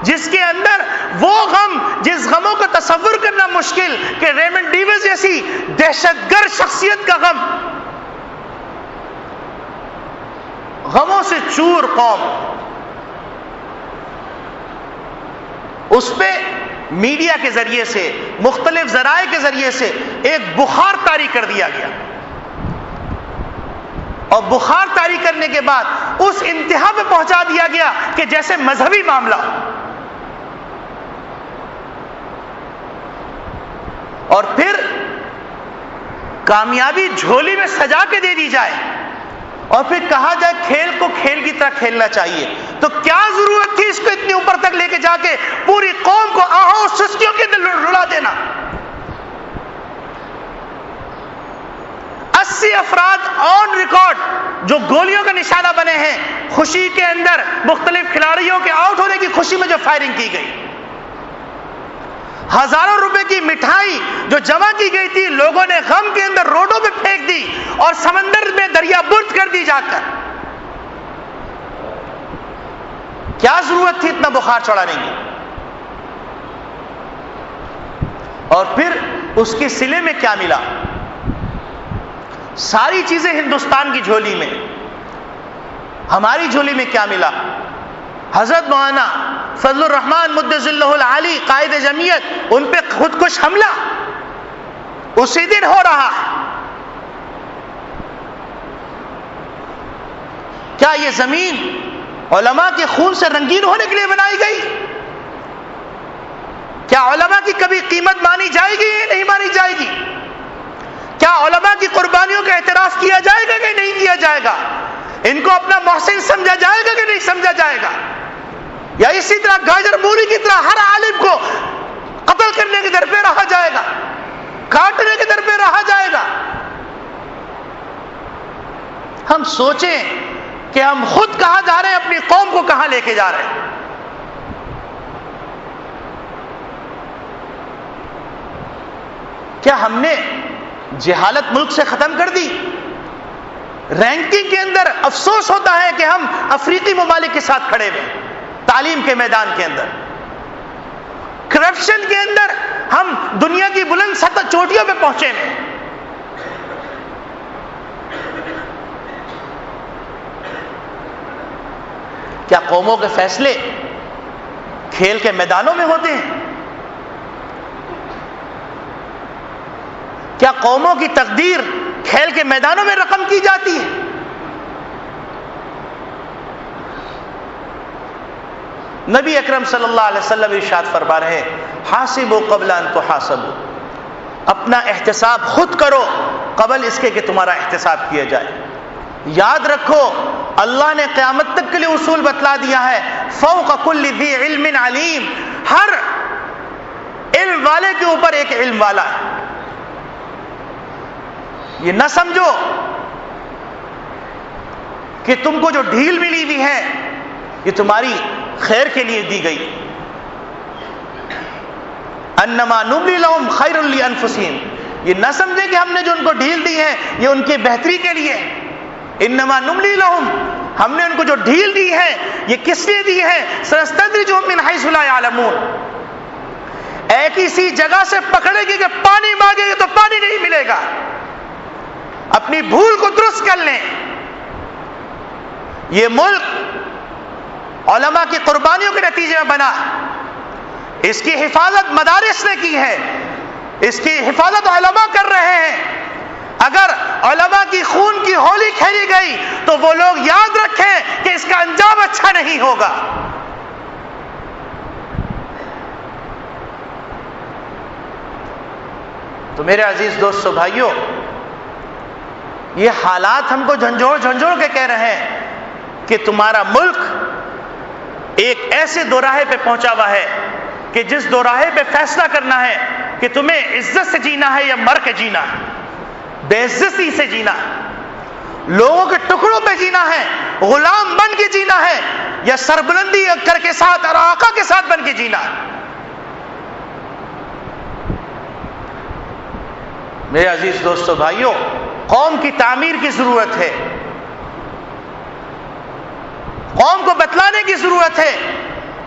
جس کے اندر وہ غم جس غموں کا تصور کرنا مشکل کہ ریمنڈ ڈیویز جیسی دہشت گرد شخصیت کا غم، غموں سے چور قوم، اس پہ میڈیا کے ذریعے سے مختلف ذرائع کے ذریعے سے ایک بخار طاری کر دیا گیا، اور بخار طاری کرنے کے بعد اس انتہا پہ پہنچا دیا گیا کہ جیسے مذہبی معاملہ، اور پھر کامیابی جھولی میں سجا کے دے دی جائے اور پھر کہا جائے کھیل کو کھیل کی طرح کھیلنا چاہیے. تو کیا ضرورت تھی اس کو اتنے اوپر تک لے کے جا کے پوری قوم کو آہو سستیوں کے اندر رلا دینا؟ 80 افراد آن ریکارڈ جو گولیوں کا نشانہ بنے ہیں، خوشی کے اندر مختلف کھلاڑیوں کے آؤٹ ہونے کی خوشی میں جو فائرنگ کی گئی، ہزاروں روپے کی مٹھائی جو جمع کی گئی تھی لوگوں نے غم کے اندر روڈوں پہ پھینک دی اور سمندر میں دریا برد کر دی جا کر. کیا ضرورت تھی اتنا بخار چڑھانے کی؟ اور پھر اس کے صلے میں کیا ملا؟ ساری چیزیں ہندوستان کی جھولی میں، ہماری جھولی میں کیا ملا؟ حضرت مولانا فضل الرحمان مدظ اللہ العالی قائد جمعیت، ان پہ خودکش حملہ اسی دن ہو رہا. کیا یہ زمین علماء کے خون سے رنگین ہونے کے لیے بنائی گئی؟ کیا علماء کی کبھی قیمت مانی جائے گی یا نہیں مانی جائے گی؟ کیا علماء کی قربانیوں کا اعتراف کیا جائے گا کہ نہیں کیا جائے گا؟ ان کو اپنا محسن سمجھا جائے گا کہ نہیں سمجھا جائے گا؟ یا اسی طرح گاجر مولی کی طرح ہر عالم کو قتل کرنے کے در پہ رہا جائے گا، کاٹنے کے در پہ رہا جائے گا؟ ہم سوچیں کہ ہم خود کہاں جا رہے ہیں، اپنی قوم کو کہاں لے کے جا رہے ہیں. کیا ہم نے جہالت ملک سے ختم کر دی؟ رینکنگ کے اندر افسوس ہوتا ہے کہ ہم افریقی ممالک کے ساتھ کھڑے ہوئے، تعلیم کے میدان کے اندر، کرپشن کے اندر ہم دنیا کی بلند سطح چوٹیوں پہ پہنچے ہیں. کیا قوموں کے فیصلے کھیل کے میدانوں میں ہوتے ہیں؟ کیا قوموں کی تقدیر کھیل کے میدانوں میں رقم کی جاتی ہے؟ نبی اکرم صلی اللہ علیہ وسلم ارشاد فرما رہے ہیں، حاسبوا قبل ان تحاسبوا، اپنا احتساب خود کرو قبل اس کے کہ تمہارا احتساب کیا جائے. یاد رکھو اللہ نے قیامت تک کے لیے اصول بتلا دیا ہے، فوق کل ذی علم علیم، ہر علم والے کے اوپر ایک علم والا ہے. یہ نہ سمجھو کہ تم کو جو ڈھیل ملی ہوئی ہے یہ تمہاری خیر کے لیے دی گئی. انما نملی لہم خیر لانفسہم، یہ نہ سمجھے کہ ہم نے جو ان کو ڈھیل دی ہے یہ ان کی بہتری کے لیے. انما نملی لہم، ہم نے ان کو جو ڈھیل دی ہے یہ کس لیے دی ہے؟ سنستدرجہم من حیث لا یعلمون، ایک ہی سی جگہ سے پکڑے گی کہ پانی مانگے گے تو پانی نہیں ملے گا. اپنی بھول کو درست کر لیں. یہ ملک علماء کی قربانیوں کے نتیجے میں بنا، اس کی حفاظت مدارس نے کی ہے، اس کی حفاظت علماء کر رہے ہیں. اگر علماء کی خون کی ہولی کھیلی گئی تو وہ لوگ یاد رکھیں کہ اس کا انجام اچھا نہیں ہوگا. تو میرے عزیز دوستو بھائیوں، یہ حالات ہم کو جھنجھوڑ جھنجھوڑ کے کہہ رہے ہیں کہ تمہارا ملک ایک ایسے دوراہے پہ پہنچا ہوا ہے کہ جس دوراہے پہ فیصلہ کرنا ہے کہ تمہیں عزت سے جینا ہے یا مر کے جینا ہے، بے عزتی سے جینا ہے، لوگوں کے ٹکڑوں پہ جینا ہے، غلام بن کے جینا ہے، یا سربلندی کر کے ساتھ اور آقا کے ساتھ بن کے جینا ہے. میرے عزیز دوستو بھائیوں، قوم کی تعمیر کی ضرورت ہے، قوم کو بتلانے کی ضرورت ہے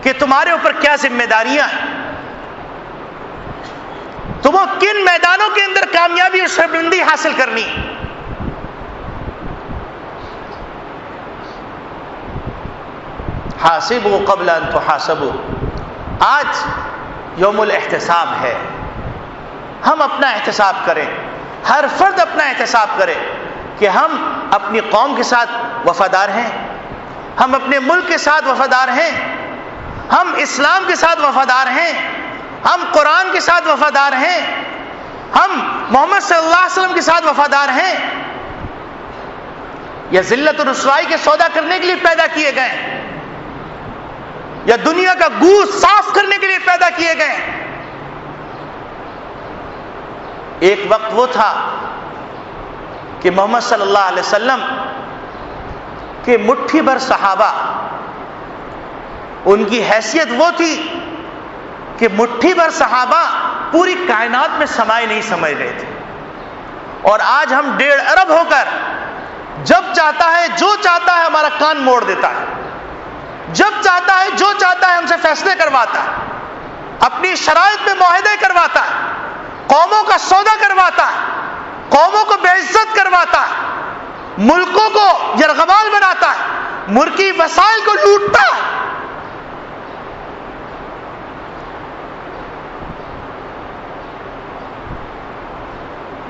کہ تمہارے اوپر کیا ذمہ داریاں ہیں، تمہیں کن میدانوں کے اندر کامیابی اور سربلندی حاصل کرنی. حاسبوا قبل ان تحاسبوا. آج یوم الاحتساب ہے، ہم اپنا احتساب کریں، ہر فرد اپنا احتساب کرے کہ ہم اپنی قوم کے ساتھ وفادار ہیں، ہم اپنے ملک کے ساتھ وفادار ہیں، ہم اسلام کے ساتھ وفادار ہیں، ہم قرآن کے ساتھ وفادار ہیں، ہم محمد صلی اللہ علیہ وسلم کے ساتھ وفادار ہیں، یا ذلت و رسوائی کے سودا کرنے کے لیے پیدا کیے گئے، یا دنیا کا گوشت صاف کرنے کے لیے پیدا کیے گئے. ایک وقت وہ تھا کہ محمد صلی اللہ علیہ وسلم کے مٹھی بھر صحابہ، ان کی حیثیت وہ تھی کہ مٹھی بھر صحابہ پوری کائنات میں سمائے نہیں سمجھ رہے تھے. اور آج ہم 1.5 ارب ہو کر جب چاہتا ہے جو چاہتا ہے ہمارا کان موڑ دیتا ہے، جب چاہتا ہے جو چاہتا ہے ہم سے فیصلے کرواتا ہے، اپنی شرائط میں معاہدے کرواتا ہے، قوموں کا سودا کرواتا ہے، قوموں کو بے عزت کرواتا ہے، ملکوں کو یرغمال بناتا ہے، ملکی وسائل کو لوٹتا ہے.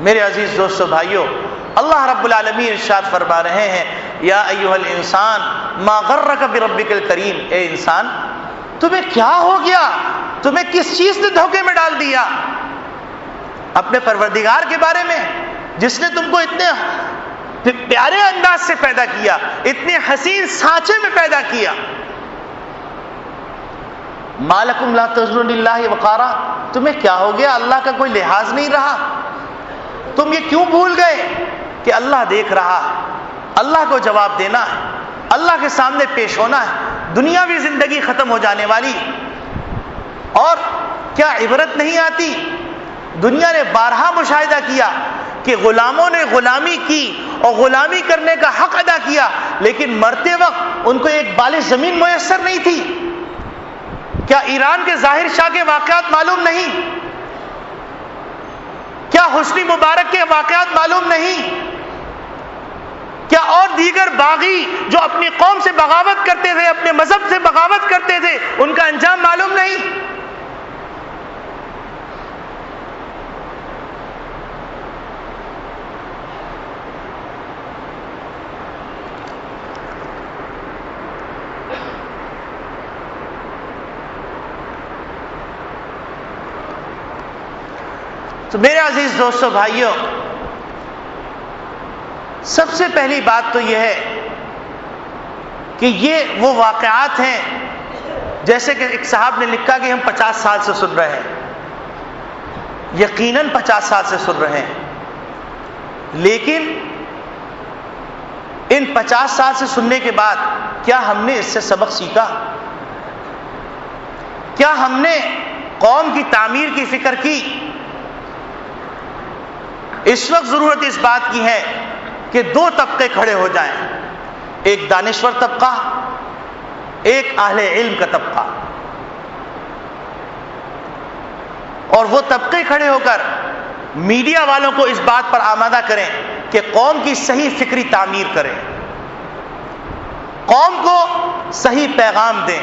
میرے عزیز دوستو بھائیو، اللہ رب العالمین ارشاد فرما رہے ہیں، یا ایھا الانسان ما غرک بربک الکریم. اے انسان، تمہیں کیا ہو گیا؟ تمہیں کس چیز نے دھوکے میں ڈال دیا؟ اپنے پروردگار کے بارے میں، جس نے تم کو اتنے پیارے انداز سے پیدا کیا، اتنے حسین سانچے میں پیدا کیا. ما لکم لا ترجون للہ وقارا. تمہیں کیا ہو گیا؟ اللہ کا کوئی لحاظ نہیں رہا. تم یہ کیوں بھول گئے کہ اللہ دیکھ رہا ہے، اللہ کو جواب دینا ہے، اللہ کے سامنے پیش ہونا ہے، دنیاوی زندگی ختم ہو جانے والی. اور کیا عبرت نہیں آتی؟ دنیا نے بارہا مشاہدہ کیا کہ غلاموں نے غلامی کی اور غلامی کرنے کا حق ادا کیا، لیکن مرتے وقت ان کو ایک بالش زمین میسر نہیں تھی. کیا ایران کے ظاہر شاہ کے واقعات معلوم نہیں؟ کیا حسنی مبارک کے واقعات معلوم نہیں؟ کیا اور دیگر باغی جو اپنی قوم سے بغاوت کرتے تھے، اپنے مذہب سے بغاوت کرتے تھے، ان کا انجام معلوم نہیں؟ تو میرے عزیز دوستو بھائیوں، سب سے پہلی بات تو یہ ہے کہ یہ وہ واقعات ہیں، جیسے کہ ایک صاحب نے لکھا کہ ہم 50 سال سے سن رہے ہیں. یقیناً 50 سال سے سن رہے ہیں، لیکن ان 50 سال سے سننے کے بعد کیا ہم نے اس سے سبق سیکھا؟ کیا ہم نے قوم کی تعمیر کی فکر کی؟ اس وقت ضرورت اس بات کی ہے کہ 2 طبقے کھڑے ہو جائیں، ایک دانشور طبقہ، ایک اہل علم کا طبقہ. اور وہ طبقے کھڑے ہو کر میڈیا والوں کو اس بات پر آمادہ کریں کہ قوم کی صحیح فکری تعمیر کریں، قوم کو صحیح پیغام دیں.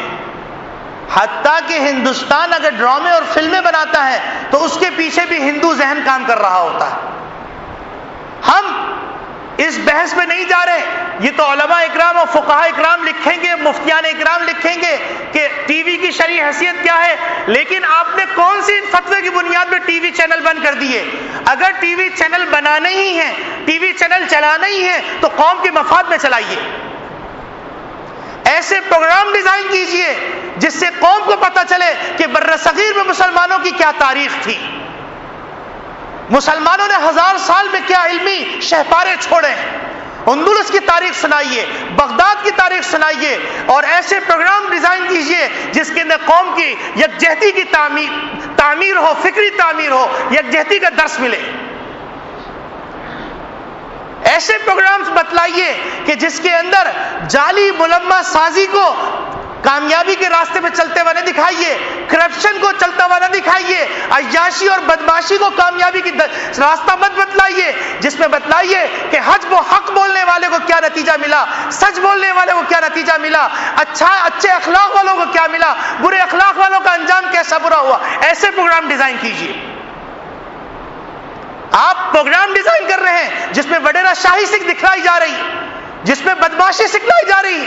حتیٰ کہ ہندوستان اگر ڈرامے اور فلمیں بناتا ہے تو اس کے پیچھے بھی ہندو ذہن کام کر رہا ہوتا ہے. ہم اس بحث میں نہیں جا رہے، یہ تو علماء اکرام اور فقہاء اکرام لکھیں گے، مفتیان اکرام لکھیں گے کہ ٹی وی کی شرعی حیثیت کیا ہے. لیکن آپ نے کون سی فتوے کی بنیاد پہ ٹی وی چینل بند کر دیے؟ اگر ٹی وی چینل بنانا ہی ہے، ٹی وی چینل چلانا ہی ہے تو قوم کے مفاد میں چلائیے. ایسے پروگرام ڈیزائن کیجئے جس سے قوم کو پتہ چلے کہ برصغیر میں مسلمانوں کی کیا تاریخ تھی، مسلمانوں نے 1000 سال میں کیا علمی شہپارے چھوڑے. اندلس کی تاریخ سنائیے، بغداد کی تاریخ سنائیے، اور ایسے پروگرام ڈیزائن کیجئے جس کے اندر قوم کی یکجہتی کی تعمیر ہو، فکری تعمیر ہو، یکجہتی کا درس ملے. ایسے پروگرامز بتلائیے کہ جس کے اندر جعلی ملمہ سازی کو کامیابی کے راستے پہ چلتے ہوئے نہ دکھائیے، کرپشن کو چلتا ہوا نہ دکھائیے، عیاشی اور بدماشی کو کامیابی کی راستہ مت بتلائیے، جس میں بتلائیے کہ حج و حق بولنے والے کو کیا نتیجہ ملا، سچ بولنے والے کو کیا نتیجہ ملا، اچھے اخلاق والوں کو کیا ملا، برے اخلاق والوں کا انجام کیسا برا ہوا۔ ایسے پروگرام ڈیزائن کیجیے۔ آپ پروگرام ڈیزائن کر رہے ہیں جس میں وڈیرا شاہی سکھ دکھلائی جا رہی، جس میں بدماشی سکھلائی جا رہی،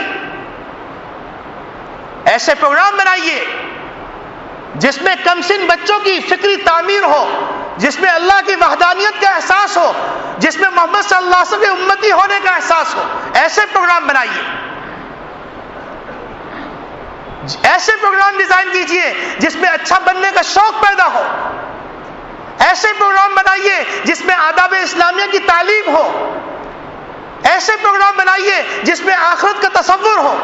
ایسے پروگرام بنائیے جس میں کم سن بچوں کی فکری تعمیر ہو، جس میں اللہ کی وحدانیت کا احساس ہو، جس میں محمد صلی اللہ علیہ وسلم کے امتی ہونے کا احساس ہو۔ ایسے پروگرام بنائیے، ایسے پروگرام ڈیزائن کیجئے جس میں اچھا بننے کا شوق پیدا ہو، ایسے پروگرام بنائیے جس میں آداب اسلامیہ کی تعلیم ہو، ایسے پروگرام بنائیے جس میں آخرت کا تصور ہو،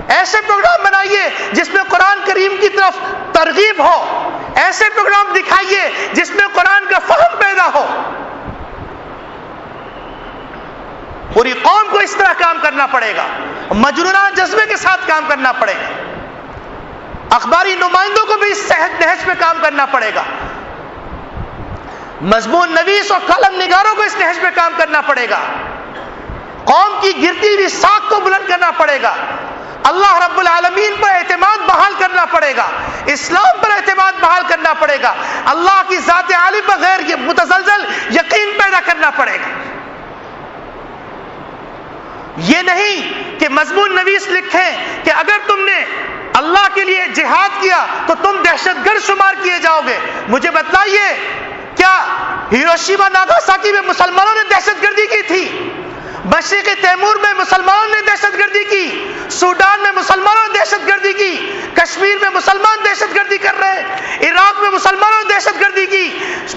ایسے پروگرام بنائیے جس میں قرآن کریم کی طرف ترغیب ہو، ایسے پروگرام دکھائیے جس میں قرآن کا فہم پیدا ہو۔ پوری قوم کو اس طرح کام کرنا پڑے گا، مجنونہ جذبے کے ساتھ کام کرنا پڑے گا، اخباری نمائندوں کو بھی اس صحت نہج پہ کام کرنا پڑے گا، مضمون نویس اور قلم نگاروں کو اس نہج پہ کام کرنا پڑے گا، قوم کی گرتی ہوئی ساکھ کو بلند کرنا پڑے گا، اللہ رب العالمین پر اعتماد بحال کرنا پڑے گا، اسلام پر اعتماد بحال کرنا پڑے گا، اللہ کی ذات عالی پر غیر متزلزل یقین پیدا کرنا پڑے گا۔ یہ نہیں کہ مضمون نویس لکھیں کہ اگر تم نے اللہ کے لیے جہاد کیا تو تم دہشت گرد شمار کیے جاؤ گے۔ مجھے بتلائیے، کیا ہیروشیما ناگاساکی میں مسلمانوں نے دہشت گردی کی تھی؟ مشرق تیمور میں مسلمانوں نے دہشت گردی کی، سوڈان میں مسلمانوں نے دہشت گردی کی، کشمیر میں مسلمان دہشت گردی کر رہے ہیں، عراق میں مسلمانوں نے دہشت گردی کی،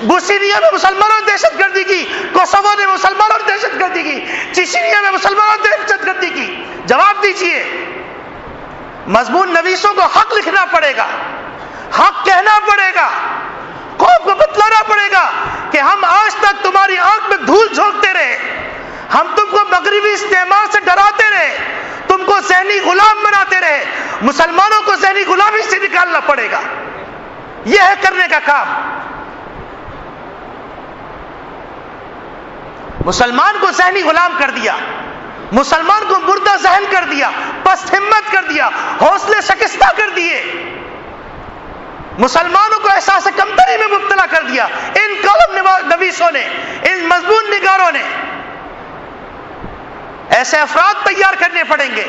بوسنیا میں مسلمانوں نے دہشت گردی کی، کوسوو نے مسلمانوں نے دہشت گردی کی، چیچنیا میں مسلمانوں نے دہشت گردی کی۔ جواب دیجئے۔ مضمون نویسوں کو حق لکھنا پڑے گا، حق کہنا پڑے گا، قوم کو بتلانا پڑے گا کہ ہم آج تک تمہاری آنکھ میں دھول جھونکتے رہے، ہم تم کو مغربی استعمار سے ڈراتے رہے، تم کو ذہنی غلام بناتے رہے، مسلمانوں کو ذہنی غلامی سے نکالنا پڑے گا۔ یہ ہے کرنے کا کام۔ مسلمان کو ذہنی غلام کر دیا، مسلمان کو مردہ ذہن کر دیا، پست ہمت کر دیا، حوصلے شکستہ کر دیے، مسلمانوں کو احساس کمتری میں مبتلا کر دیا۔ ان کالم نویسوں نے، ان مضمون نگاروں نے، ایسے افراد تیار کرنے پڑیں گے۔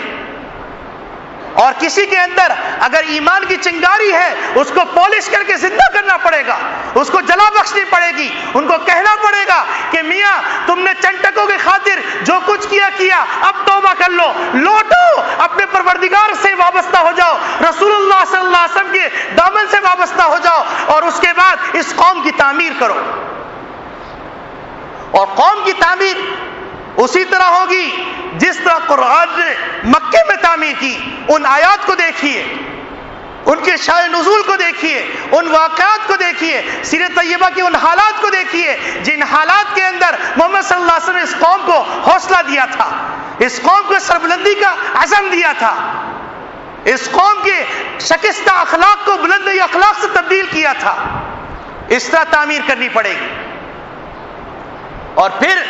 اور کسی کے اندر اگر ایمان کی چنگاری ہے اس کو پالش کر کے زندہ کرنا پڑے گا، اس کو جلا بخشنی پڑے گی، ان کو کہنا پڑے گا کہ میاں تم نے چنٹکوں کی خاطر جو کچھ کیا اب توبہ کر لو، لوٹو، اپنے پروردگار سے وابستہ ہو جاؤ، رسول اللہ صلی اللہ علیہ وسلم کے دامن سے وابستہ ہو جاؤ، اور اس کے بعد اس قوم کی تعمیر کرو۔ اور قوم کی تعمیر اسی طرح ہوگی جس طرح قرآن نے مکے میں تعمیر کی۔ ان آیات کو دیکھیے، ان کے شان نزول کو دیکھیے، ان واقعات کو دیکھیے، سیرت طیبہ کے ان حالات کو دیکھیے جن حالات کے اندر محمد صلی اللہ علیہ وسلم نے اس قوم کو حوصلہ دیا تھا، اس قوم کو سربلندی کا عزم دیا تھا، اس قوم کے شکستہ اخلاق کو بلند اخلاق سے تبدیل کیا تھا۔ اس طرح تعمیر کرنی پڑے گی۔ اور پھر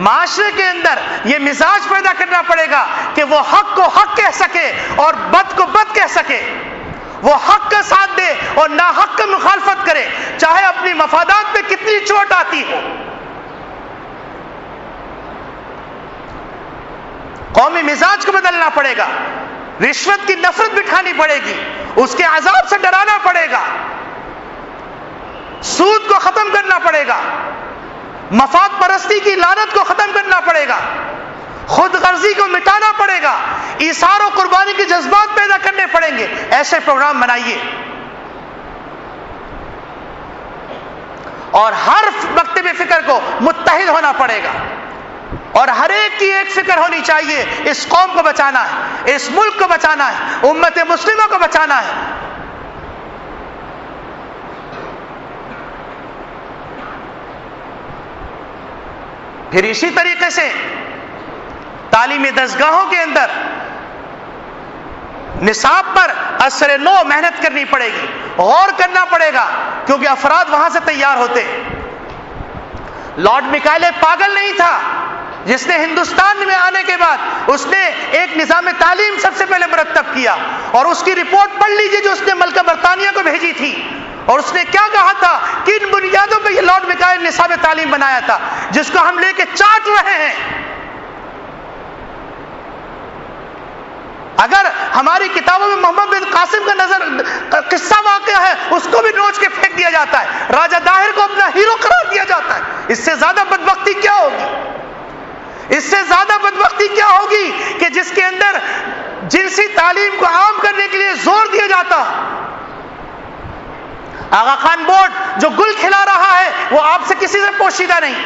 معاشرے کے اندر یہ مزاج پیدا کرنا پڑے گا کہ وہ حق کو حق کہہ سکے اور بد کو بد کہہ سکے، وہ حق کا ساتھ دے اور ناحق کا مخالفت کرے، چاہے اپنی مفادات پہ کتنی چوٹ آتی ہو۔ قومی مزاج کو بدلنا پڑے گا، رشوت کی نفرت بٹھانی پڑے گی، اس کے عذاب سے ڈرانا پڑے گا، سود کو ختم کرنا پڑے گا، مفاد پرستی کی لعنت کو ختم کرنا پڑے گا، خود غرضی کو مٹانا پڑے گا، ایثار و قربانی کے جذبات پیدا کرنے پڑیں گے۔ ایسے پروگرام بنائیے اور ہر مکتب فکر کو متحد ہونا پڑے گا، اور ہر ایک کی ایک فکر ہونی چاہیے، اس قوم کو بچانا ہے، اس ملک کو بچانا ہے، امت مسلمہ کو بچانا ہے۔ پھر اسی طریقے سے تعلیمی دستگاہوں کے اندر نصاب پر اثر نو محنت کرنی پڑے گی، غور کرنا پڑے گا، کیونکہ افراد وہاں سے تیار ہوتے۔ لارڈ مکالے پاگل نہیں تھا جس نے ہندوستان میں آنے کے بعد اس نے ایک نظام تعلیم سب سے پہلے مرتب کیا، اور اس کی رپورٹ پڑھ لیجئے جو اس نے ملکہ برطانیہ کو بھیجی تھی، اور اس نے کیا کہا تھا، کن بنیادوں پہ یہ لارڈ مکائل نے نصاب تعلیم بنایا تھا، جس کو ہم لے کے چاٹ رہے ہیں۔ اگر ہماری کتابوں میں محمد بن قاسم کا قصہ واقعہ ہے، اس کو بھی نوچ کے پھینک دیا جاتا ہے، راجہ داہر کو اپنا ہیرو قرار دیا جاتا ہے۔ اس سے زیادہ بدبختی کیا ہوگی؟ اس سے زیادہ بدبختی کیا ہوگی کہ جس کے اندر جنسی تعلیم کو عام کرنے کے لیے زور دیا جاتا۔ آغا خان بورڈ جو گل کھلا رہا ہے وہ آپ سے کسی سے پوشیدہ نہیں۔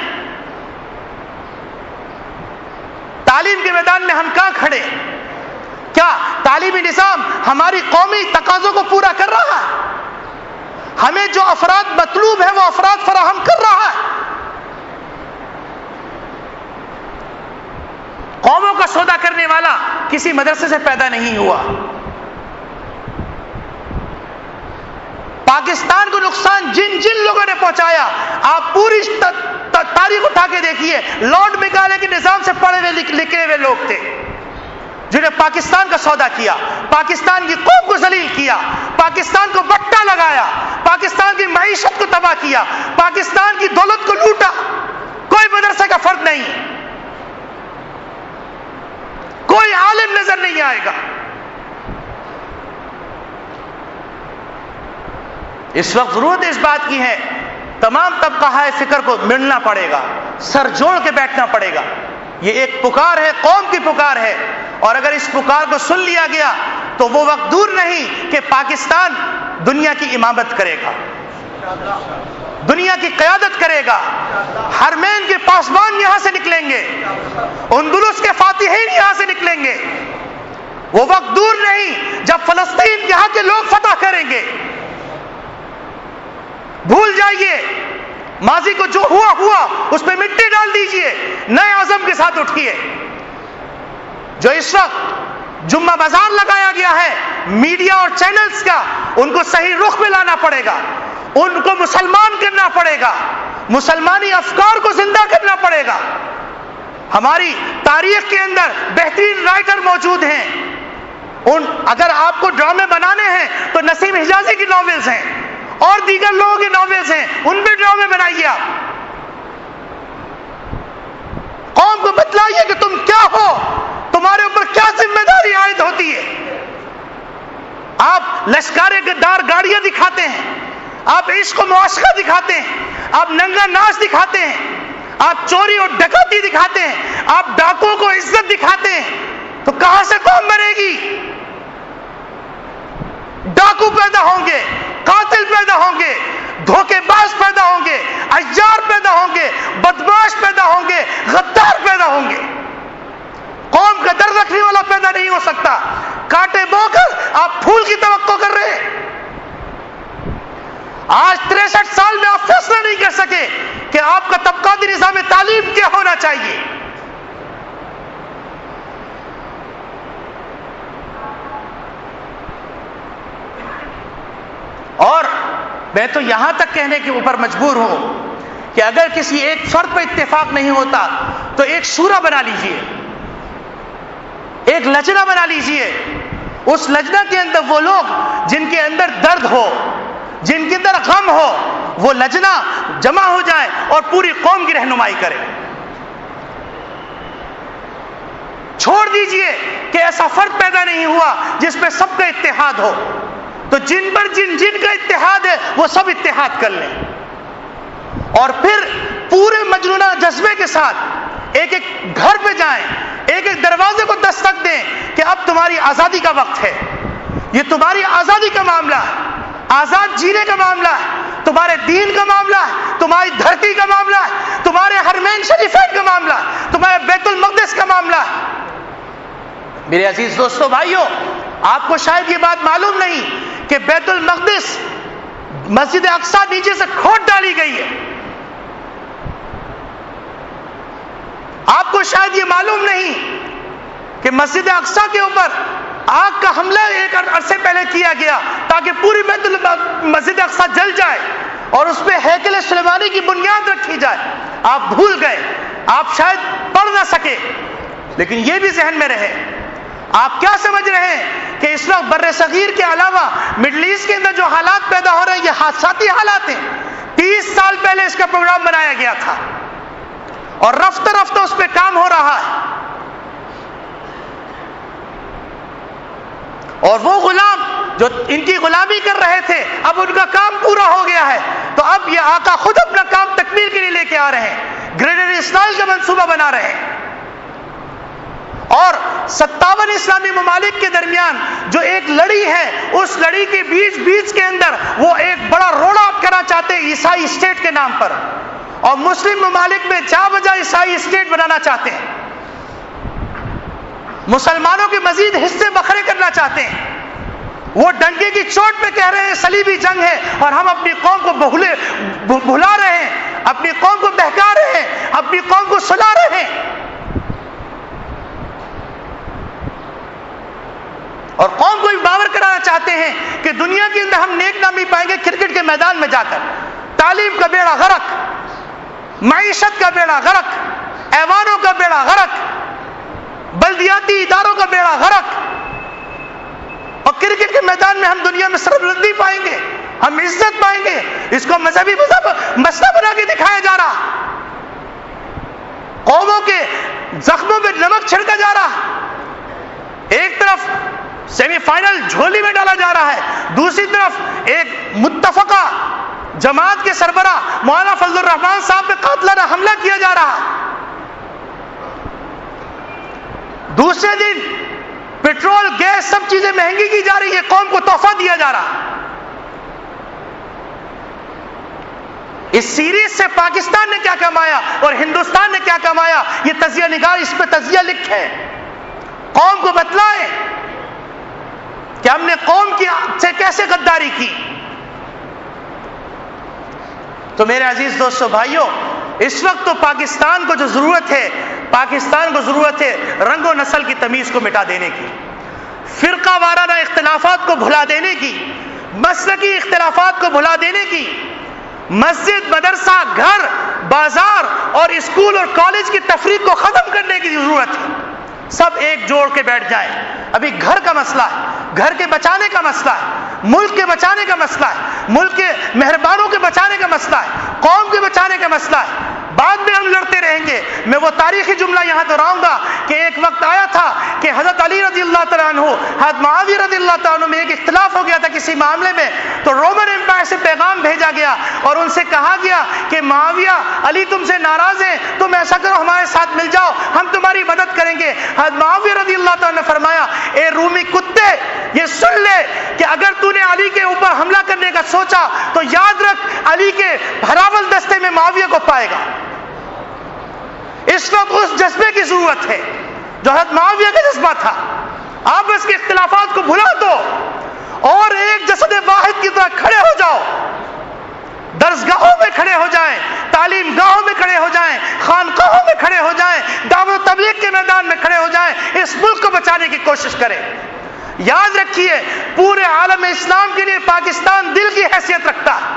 تعلیم کے میدان میں ہم کہاں کھڑے؟ کیا تعلیمی نظام ہماری قومی تقاضوں کو پورا کر رہا ہے؟ ہمیں جو افراد مطلوب ہے وہ افراد فراہم کر رہا ہے؟ قوموں کا سودا کرنے والا کسی مدرسے سے پیدا نہیں ہوا۔ پاکستان کو نقصان جن جن لوگوں نے پہنچایا، آپ پوری تاریخ اٹھا کے دیکھیے، لارڈ مکالے کے نظام سے پڑھے ہوئے لکھے ہوئے لوگ تھے جنہیں پاکستان کا سودا کیا، پاکستان کی قوم کو ذلیل کیا، پاکستان کو بٹا لگایا، پاکستان کی معیشت کو تباہ کیا، پاکستان کی دولت کو لوٹا۔ کوئی مدرسے کا فرد نہیں، کوئی عالم نظر نہیں آئے گا۔ اس وقت ضرورت اس بات کی ہے، تمام طبقہ فکر کو ملنا پڑے گا، سر جوڑ کے بیٹھنا پڑے گا۔ یہ ایک پکار ہے، قوم کی پکار ہے، اور اگر اس پکار کو سن لیا گیا تو وہ وقت دور نہیں کہ پاکستان دنیا کی امامت کرے گا، دنیا کی قیادت کرے گا۔ حرمین کے پاسبان یہاں سے نکلیں گے، اندلس کے فاتحین یہاں سے نکلیں گے۔ وہ وقت دور نہیں جب فلسطین یہاں کے لوگ فتح کریں گے۔ بھول جائیے ماضی کو، جو ہوا ہوا، اس پہ مٹی ڈال دیجئے، نئے عزم کے ساتھ اٹھیے۔ جو اس وقت جمعہ بازار لگایا گیا ہے میڈیا اور چینلز کا، ان کو صحیح رخ میں لانا پڑے گا، ان کو مسلمان کرنا پڑے گا، مسلمانی افکار کو زندہ کرنا پڑے گا۔ ہماری تاریخ کے اندر بہترین رائٹر موجود ہیں، اگر آپ کو ڈرامے بنانے ہیں تو نسیم حجازی کی ناولز ہیں اور دیگر لوگوں کی ناولز ہیں، ان میں ڈرامے بنائیے۔ آپ قوم کو بتلائیے کہ تم کیا ہو، تمہارے اوپر کیا ذمہ داری عائد ہوتی ہے۔ آپ لشکار غدار گاڑیاں دکھاتے ہیں، آپ عشق و معاشقہ دکھاتے ہیں، آپ ننگا ناچ دکھاتے ہیں، آپ چوری اور ڈکیتی دکھاتے ہیں، آپ ڈاکوؤں کو عزت دکھاتے ہیں، تو کہاں سے قوم بنے گی؟ ڈاکو پیدا ہوں گے، قاتل پیدا ہوں گے، دھوکے باز پیدا ہوں گے، عیار پیدا ہوں گے، بدماش پیدا ہوں گے، غدار پیدا ہوں گے۔ قوم کا درد رکھنے والا پیدا نہیں ہو سکتا۔ کانٹے بو کر آپ پھول کی توقع کر رہے ہیں۔ آج 63 سال میں آپ فیصلہ نہیں کر سکے کہ آپ کا طبقاتی نظام تعلیم کیا ہونا چاہیے۔ اور میں تو یہاں تک کہنے کے اوپر مجبور ہوں کہ اگر کسی ایک فرد پہ اتفاق نہیں ہوتا تو ایک شورا بنا لیجئے، ایک لجنہ بنا لیجئے۔ اس لجنہ کے اندر وہ لوگ جن کے اندر درد ہو، جن کے اندر غم ہو، وہ لجنہ جمع ہو جائے اور پوری قوم کی رہنمائی کرے۔ چھوڑ دیجئے کہ ایسا فرد پیدا نہیں ہوا جس میں سب کا اتحاد ہو، تو جن پر جن کا اتحاد ہے وہ سب اتحاد کر لیں، اور پھر پورے مجنونہ جذبے کے ساتھ ایک ایک گھر پہ جائیں، ایک ایک دروازے کو دستک دیں کہ اب تمہاری آزادی کا وقت ہے، یہ تمہاری آزادی کا معاملہ ہے، آزاد جینے کا معاملہ ہے، تمہارے دین کا معاملہ ہے، تمہاری دھرتی کا معاملہ ہے، تمہارے حرمین شریفین کا معاملہ ہے، تمہارے بیت المقدس کا معاملہ ہے۔ میرے عزیز دوستو بھائیو، آپ کو شاید یہ بات معلوم نہیں کہ بیت المقدس مسجد اقصی نیچے سے کھود ڈالی گئی ہے۔ آپ کو شاید یہ معلوم نہیں کہ مسجد اقصی کے اوپر آگ کا حملہ ایک عرصے پہلے کیا گیا تاکہ پوری مسجد اقصی جل جائے اور اس پہ ہیکل سلیمانی کی بنیاد رکھی جائے. آپ بھول گئے, آپ شاید پڑھ نہ سکے, لیکن یہ بھی ذہن میں رہے. آپ کیا سمجھ رہے ہیں کہ اس وقت بر صغیر کے علاوہ مڈل ایسٹ کے اندر جو حالات پیدا ہو رہے ہیں یہ حادثاتی حالات ہیں؟ 30 سال پہلے اس کا پروگرام بنایا گیا تھا اور رفتہ رفتہ اس پہ کام ہو رہا ہے. اور وہ غلام جو ان کی غلامی کر رہے تھے اب ان کا کام پورا ہو گیا ہے, تو اب یہ آقا خود اپنا کام تکمیل کے لیے لے کے آ رہے ہیں, گریٹر اسرائیل کا منصوبہ بنا رہے ہیں. اور 57 اسلامی ممالک کے درمیان جو ایک لڑی ہے, اس لڑی کے بیچ کے اندر وہ ایک بڑا روڑا کرنا چاہتے ہیں عیسائی اسٹیٹ کے نام پر, اور مسلم ممالک میں جا بجا عیسائی اسٹیٹ بنانا چاہتے ہیں. مسلمانوں کے مزید حصے بکھرے کرنا چاہتے ہیں. وہ ڈنکے کی چوٹ پہ کہہ رہے ہیں صلیبی جنگ ہے, اور ہم اپنی قوم کو بھلا رہے ہیں, اپنی قوم کو بہکا رہے ہیں, اپنی قوم کو سلا رہے ہیں. اور قوم کو باور کرانا چاہتے ہیں کہ دنیا کے اندر ہم نیک نامی پائیں گے کرکٹ کے میدان میں جا کر. تعلیم کا بیڑا غرق, معیشت کا بیڑا غرق, ایوانوں کا بیڑا غرق, بلدیاتی اداروں کا بیڑا غرق, اور کرکٹ کے میدان میں ہم دنیا میں سربلندی پائیں گے, ہم عزت پائیں گے. اس کو مذہبی مسئلہ بنا کے دکھایا جا رہا, قوموں کے زخموں میں نمک چھڑکا جا رہا. ایک طرف سیمی فائنل جھولی میں ڈالا جا رہا ہے, دوسری طرف ایک متفقہ جماعت کے سربراہ مولانا فضل الرحمان صاحب پہ قاتلانہ حملہ کیا جا رہا. دوسرے دن پیٹرول گیس سب چیزیں مہنگی کی جا رہی ہے, قوم کو تحفہ دیا جا رہا. اس سیریز سے پاکستان نے کیا کمایا اور ہندوستان نے کیا کمایا, یہ تجزیہ نگار اس پہ تجزیہ لکھے, قوم کو بتلائے کہ ہم نے قوم سے کیسے غداری کی. تو میرے عزیز دوستو بھائیوں, اس وقت تو پاکستان کو جو ضرورت ہے, پاکستان کو ضرورت ہے رنگ و نسل کی تمیز کو مٹا دینے کی, فرقہ وارانہ اختلافات کو بھلا دینے کی, مسلکی اختلافات کو بھلا دینے کی. مسجد, مدرسہ, گھر, بازار اور اسکول اور کالج کی تفریق کو ختم کرنے کی ضرورت ہے. سب ایک جوڑ کے بیٹھ جائیں. ابھی گھر کا مسئلہ ہے, گھر کے بچانے کا مسئلہ ہے, ملک کے بچانے کا مسئلہ ہے, ملک کے مہربانوں کے بچانے کا مسئلہ ہے, قوم کے بچانے کا مسئلہ ہے. بعد میں ہم لڑتے رہیں گے. میں وہ تاریخی جملہ یہاں دہراؤں گا کہ ایک وقت آیا تھا کہ حضرت علی رضی اللہ تعالیٰ عنہ, حضرت معاویہ رضی اللہ تعالیٰ عنہ میں ایک اختلاف ہو گیا تھا کسی معاملے میں, تو رومن امپائر سے پیغام بھیجا گیا اور ان سے کہا گیا کہ معاویہ, علی تم سے ناراض ہیں, تم ایسا کرو ہمارے ساتھ مل جاؤ, ہم تمہاری مدد کریں گے. حضرت معاویہ رضی اللہ تعالیٰ نے فرمایا, اے رومی کتے, یہ سن لے کہ اگر تو نے علی کے اوپر حملہ کرنے کا سوچا تو یاد رکھ علی کے بھراول دستے میں معاویہ کو پائے گا. اس وقت اس جذبے کی ضرورت ہے جو حضرت معاویہ کا جذبہ تھا. آپس کے اختلافات کو بھلا دو اور ایک جسد واحد کی طرح کھڑے ہو جاؤ. درسگاہوں میں کھڑے ہو جائیں, تعلیم گاہوں میں کھڑے ہو جائیں, خانقاہوں میں کھڑے ہو جائیں, دعوت و تبلیغ کے میدان میں کھڑے ہو جائیں. اس ملک کو بچانے کی کوشش کریں. یاد رکھیے, پورے عالم اسلام کے لیے پاکستان دل کی حیثیت رکھتا ہے,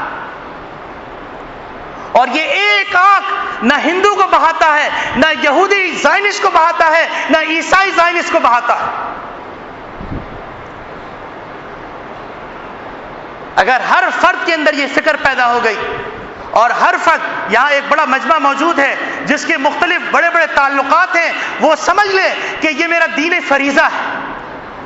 اور یہ ایک آنکھ نہ ہندو کو بہاتا ہے, نہ یہودی زائنسٹ کو بہاتا ہے, نہ عیسائی زائنسٹ کو بہاتا ہے. اگر ہر فرد کے اندر یہ فکر پیدا ہو گئی, اور ہر فرد, یہاں ایک بڑا مجمع موجود ہے جس کے مختلف بڑے بڑے تعلقات ہیں, وہ سمجھ لے کہ یہ میرا دین فریضہ ہے,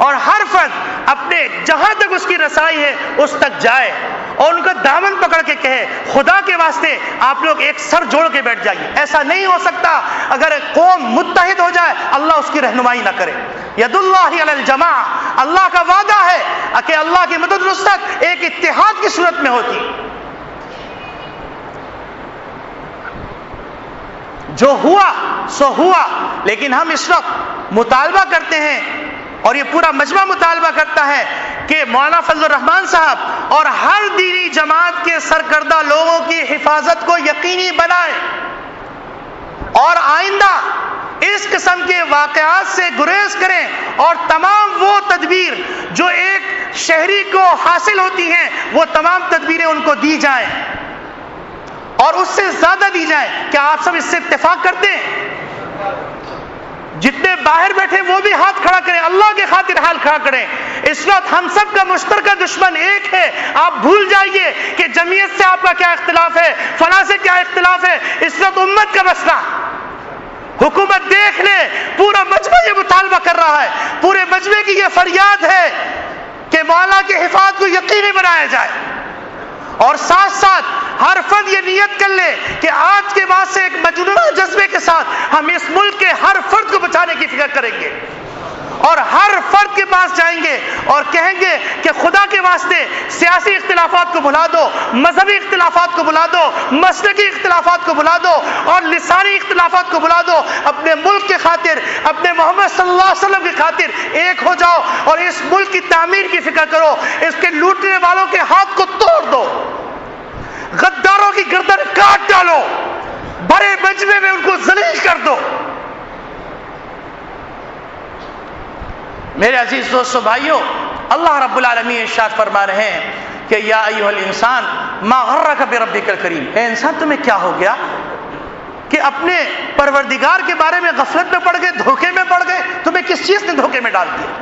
اور ہر فرد اپنے جہاں تک اس کی رسائی ہے اس تک جائے اور ان کا دامن پکڑ کے کہے, خدا کے واسطے آپ لوگ ایک سر جوڑ کے بیٹھ جائیے. ایسا نہیں ہو سکتا. اگر قوم متحد ہو جائے اللہ اس کی رہنمائی نہ کرے. ید اللہ علی الجماع, اللہ کا وعدہ ہے کہ اللہ کی مدد نصرت ایک اتحاد کی صورت میں ہوتی. جو ہوا سو ہوا, لیکن ہم اس وقت مطالبہ کرتے ہیں اور یہ پورا مجمع مطالبہ کرتا ہے کہ مولانا فضل الرحمان صاحب اور ہر دینی جماعت کے سرکردہ لوگوں کی حفاظت کو یقینی بنائیں, اور آئندہ اس قسم کے واقعات سے گریز کریں اور تمام وہ تدبیر جو ایک شہری کو حاصل ہوتی ہیں وہ تمام تدبیریں ان کو دی جائیں اور اس سے زیادہ دی جائیں۔ کیا آپ سب اس سے اتفاق کرتے ہیں؟ جتنے باہر بیٹھے وہ بھی ہاتھ کھڑا کریں، اللہ کے خاطر ہاتھ کھڑا کریں۔ اس وقت ہم سب کا مشترکہ دشمن ایک ہے۔ آپ بھول جائیے کہ جمعیت سے آپ کا کیا اختلاف ہے، فلاں سے کیا اختلاف ہے، اس وقت امت کا مسئلہ۔ حکومت دیکھ لے، پورا مجمع یہ مطالبہ کر رہا ہے، پورے مجمع کی یہ فریاد ہے کہ مولا کے حفاظت کو یقینی بنایا جائے، اور ساتھ ساتھ ہر فرد یہ نیت کر لے کہ آج کے بعد سے ایک مجنونہ جذبے کے ساتھ ہم اس ملک کے ہر فرد کو بچانے کی فکر کریں گے، اور ہر فرد کے پاس جائیں گے اور کہیں گے کہ خدا کے واسطے سیاسی اختلافات کو بھلا دو، مذہبی اختلافات کو بھلا دو، مسلکی اختلافات کو بھلا دو اور لسانی اختلافات کو بھلا دو، اپنے ملک کے خاطر، اپنے محمد صلی اللہ علیہ وسلم کی خاطر ایک ہو جاؤ اور اس ملک کی تعمیر کی فکر کرو، اس کے لوٹنے والوں کے ہاتھ کو توڑ دو، غداروں کی گردن کاٹ ڈالو، بڑے مجمع میں ان کو ذلیل کر دو۔ میرے عزیز دوستو بھائیوں، اللہ رب العالمین ارشاد فرما رہے ہیں کہ یا ایھا الانسان ما غرک بربک الکریم، اے انسان تمہیں کیا ہو گیا کہ اپنے پروردگار کے بارے میں غفلت میں پڑ گئے، دھوکے میں پڑ گئے؟ تمہیں کس چیز نے دھوکے میں ڈال دیا؟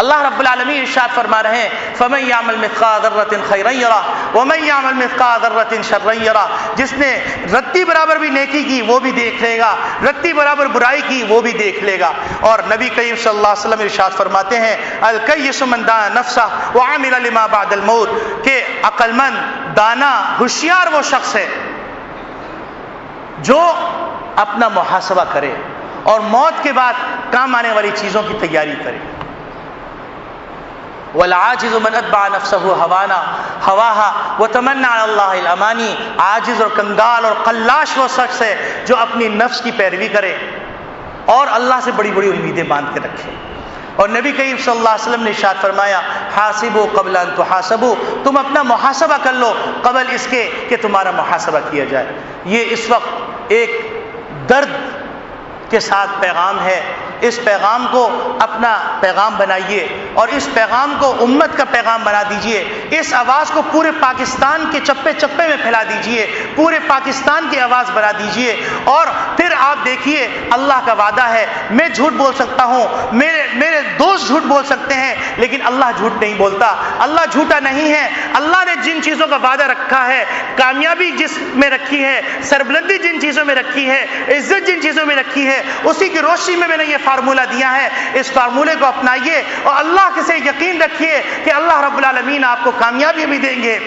اللہ رب العالمین ارشاد فرما رہے ہیں فَمَن يَعْمَلْ مِثْقَالَ ذَرَّةٍ خَيْرًا يَرَهُ وَمَن يَعْمَلْ مِثْقَالَ ذَرَّةٍ شَرًّا يَرَهُ، جس نے رتی برابر بھی نیکی کی وہ بھی دیکھ لے گا، رتی برابر برائی کی وہ بھی دیکھ لے گا۔ اور نبی کریم صلی اللہ علیہ وسلم ارشاد فرماتے ہیں الکیس من دان نفسہ وعمل لما بعد الموت، کہ عقل مند، دانا، ہوشیار وہ شخص ہے جو اپنا محاسبہ کرے اور موت کے بعد کام آنے والی چیزوں کی تیاری کرے۔ والعاجز من اتبع نفسه هواها وتمنى على الله الاماني، عاجز اور کنگال اور قلاش وہ شخص ہے جو اپنی نفس کی پیروی کرے اور اللہ سے بڑی بڑی امیدیں باندھ کے رکھے۔ اور نبی کریم صلی اللہ علیہ وسلم نے ارشاد فرمایا حاسبوا قبل ان تحاسبوا، تم اپنا محاسبہ کر لو قبل اس کے کہ تمہارا محاسبہ کیا جائے۔ یہ اس وقت ایک درد کے ساتھ پیغام ہے، اس پیغام کو اپنا پیغام بنائیے اور اس پیغام کو امت کا پیغام بنا دیجئے، اس آواز کو پورے پاکستان کے چپے چپے میں پھیلا دیجئے، پورے پاکستان کی آواز بنا دیجئے، اور پھر آپ دیکھیے اللہ کا وعدہ ہے، میں جھوٹ بول سکتا ہوں، میرے دوست جھوٹ بول سکتے ہیں، لیکن اللہ جھوٹ نہیں بولتا، اللہ جھوٹا نہیں ہے۔ اللہ نے جن چیزوں کا وعدہ رکھا ہے، کامیابی جس میں رکھی ہے، سربلندی جن چیزوں میں رکھی ہے، عزت جن چیزوں میں رکھی ہے، اسی کی روشنی میں نے یہ فارمولہ دیا ہے۔ اس فارمولے کو اپنائیے اور اللہ سے یقین رکھیے کہ اللہ رب العالمین آپ کو کامیابی بھی دیں گے،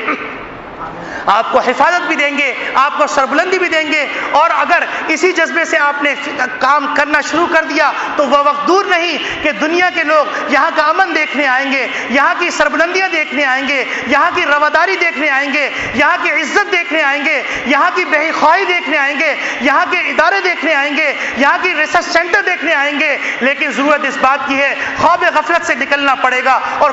آپ کو حفاظت بھی دیں گے، آپ کو سربلندی بھی دیں گے۔ اور اگر اسی جذبے سے آپ نے کام کرنا شروع کر دیا تو وہ وقت دور نہیں کہ دنیا کے لوگ یہاں کا امن دیکھنے آئیں گے، یہاں کی سربلندیاں دیکھنے آئیں گے، یہاں کی رواداری دیکھنے آئیں گے، یہاں کی عزت دیکھنے آئیں گے، یہاں کی بے خواہی دیکھنے آئیں گے، یہاں کے ادارے دیکھنے آئیں گے، یہاں کی ریسرچ سینٹر دیکھنے آئیں گے۔ لیکن ضرورت اس بات کی ہے خواب غفلت سے نکلنا پڑے گا اور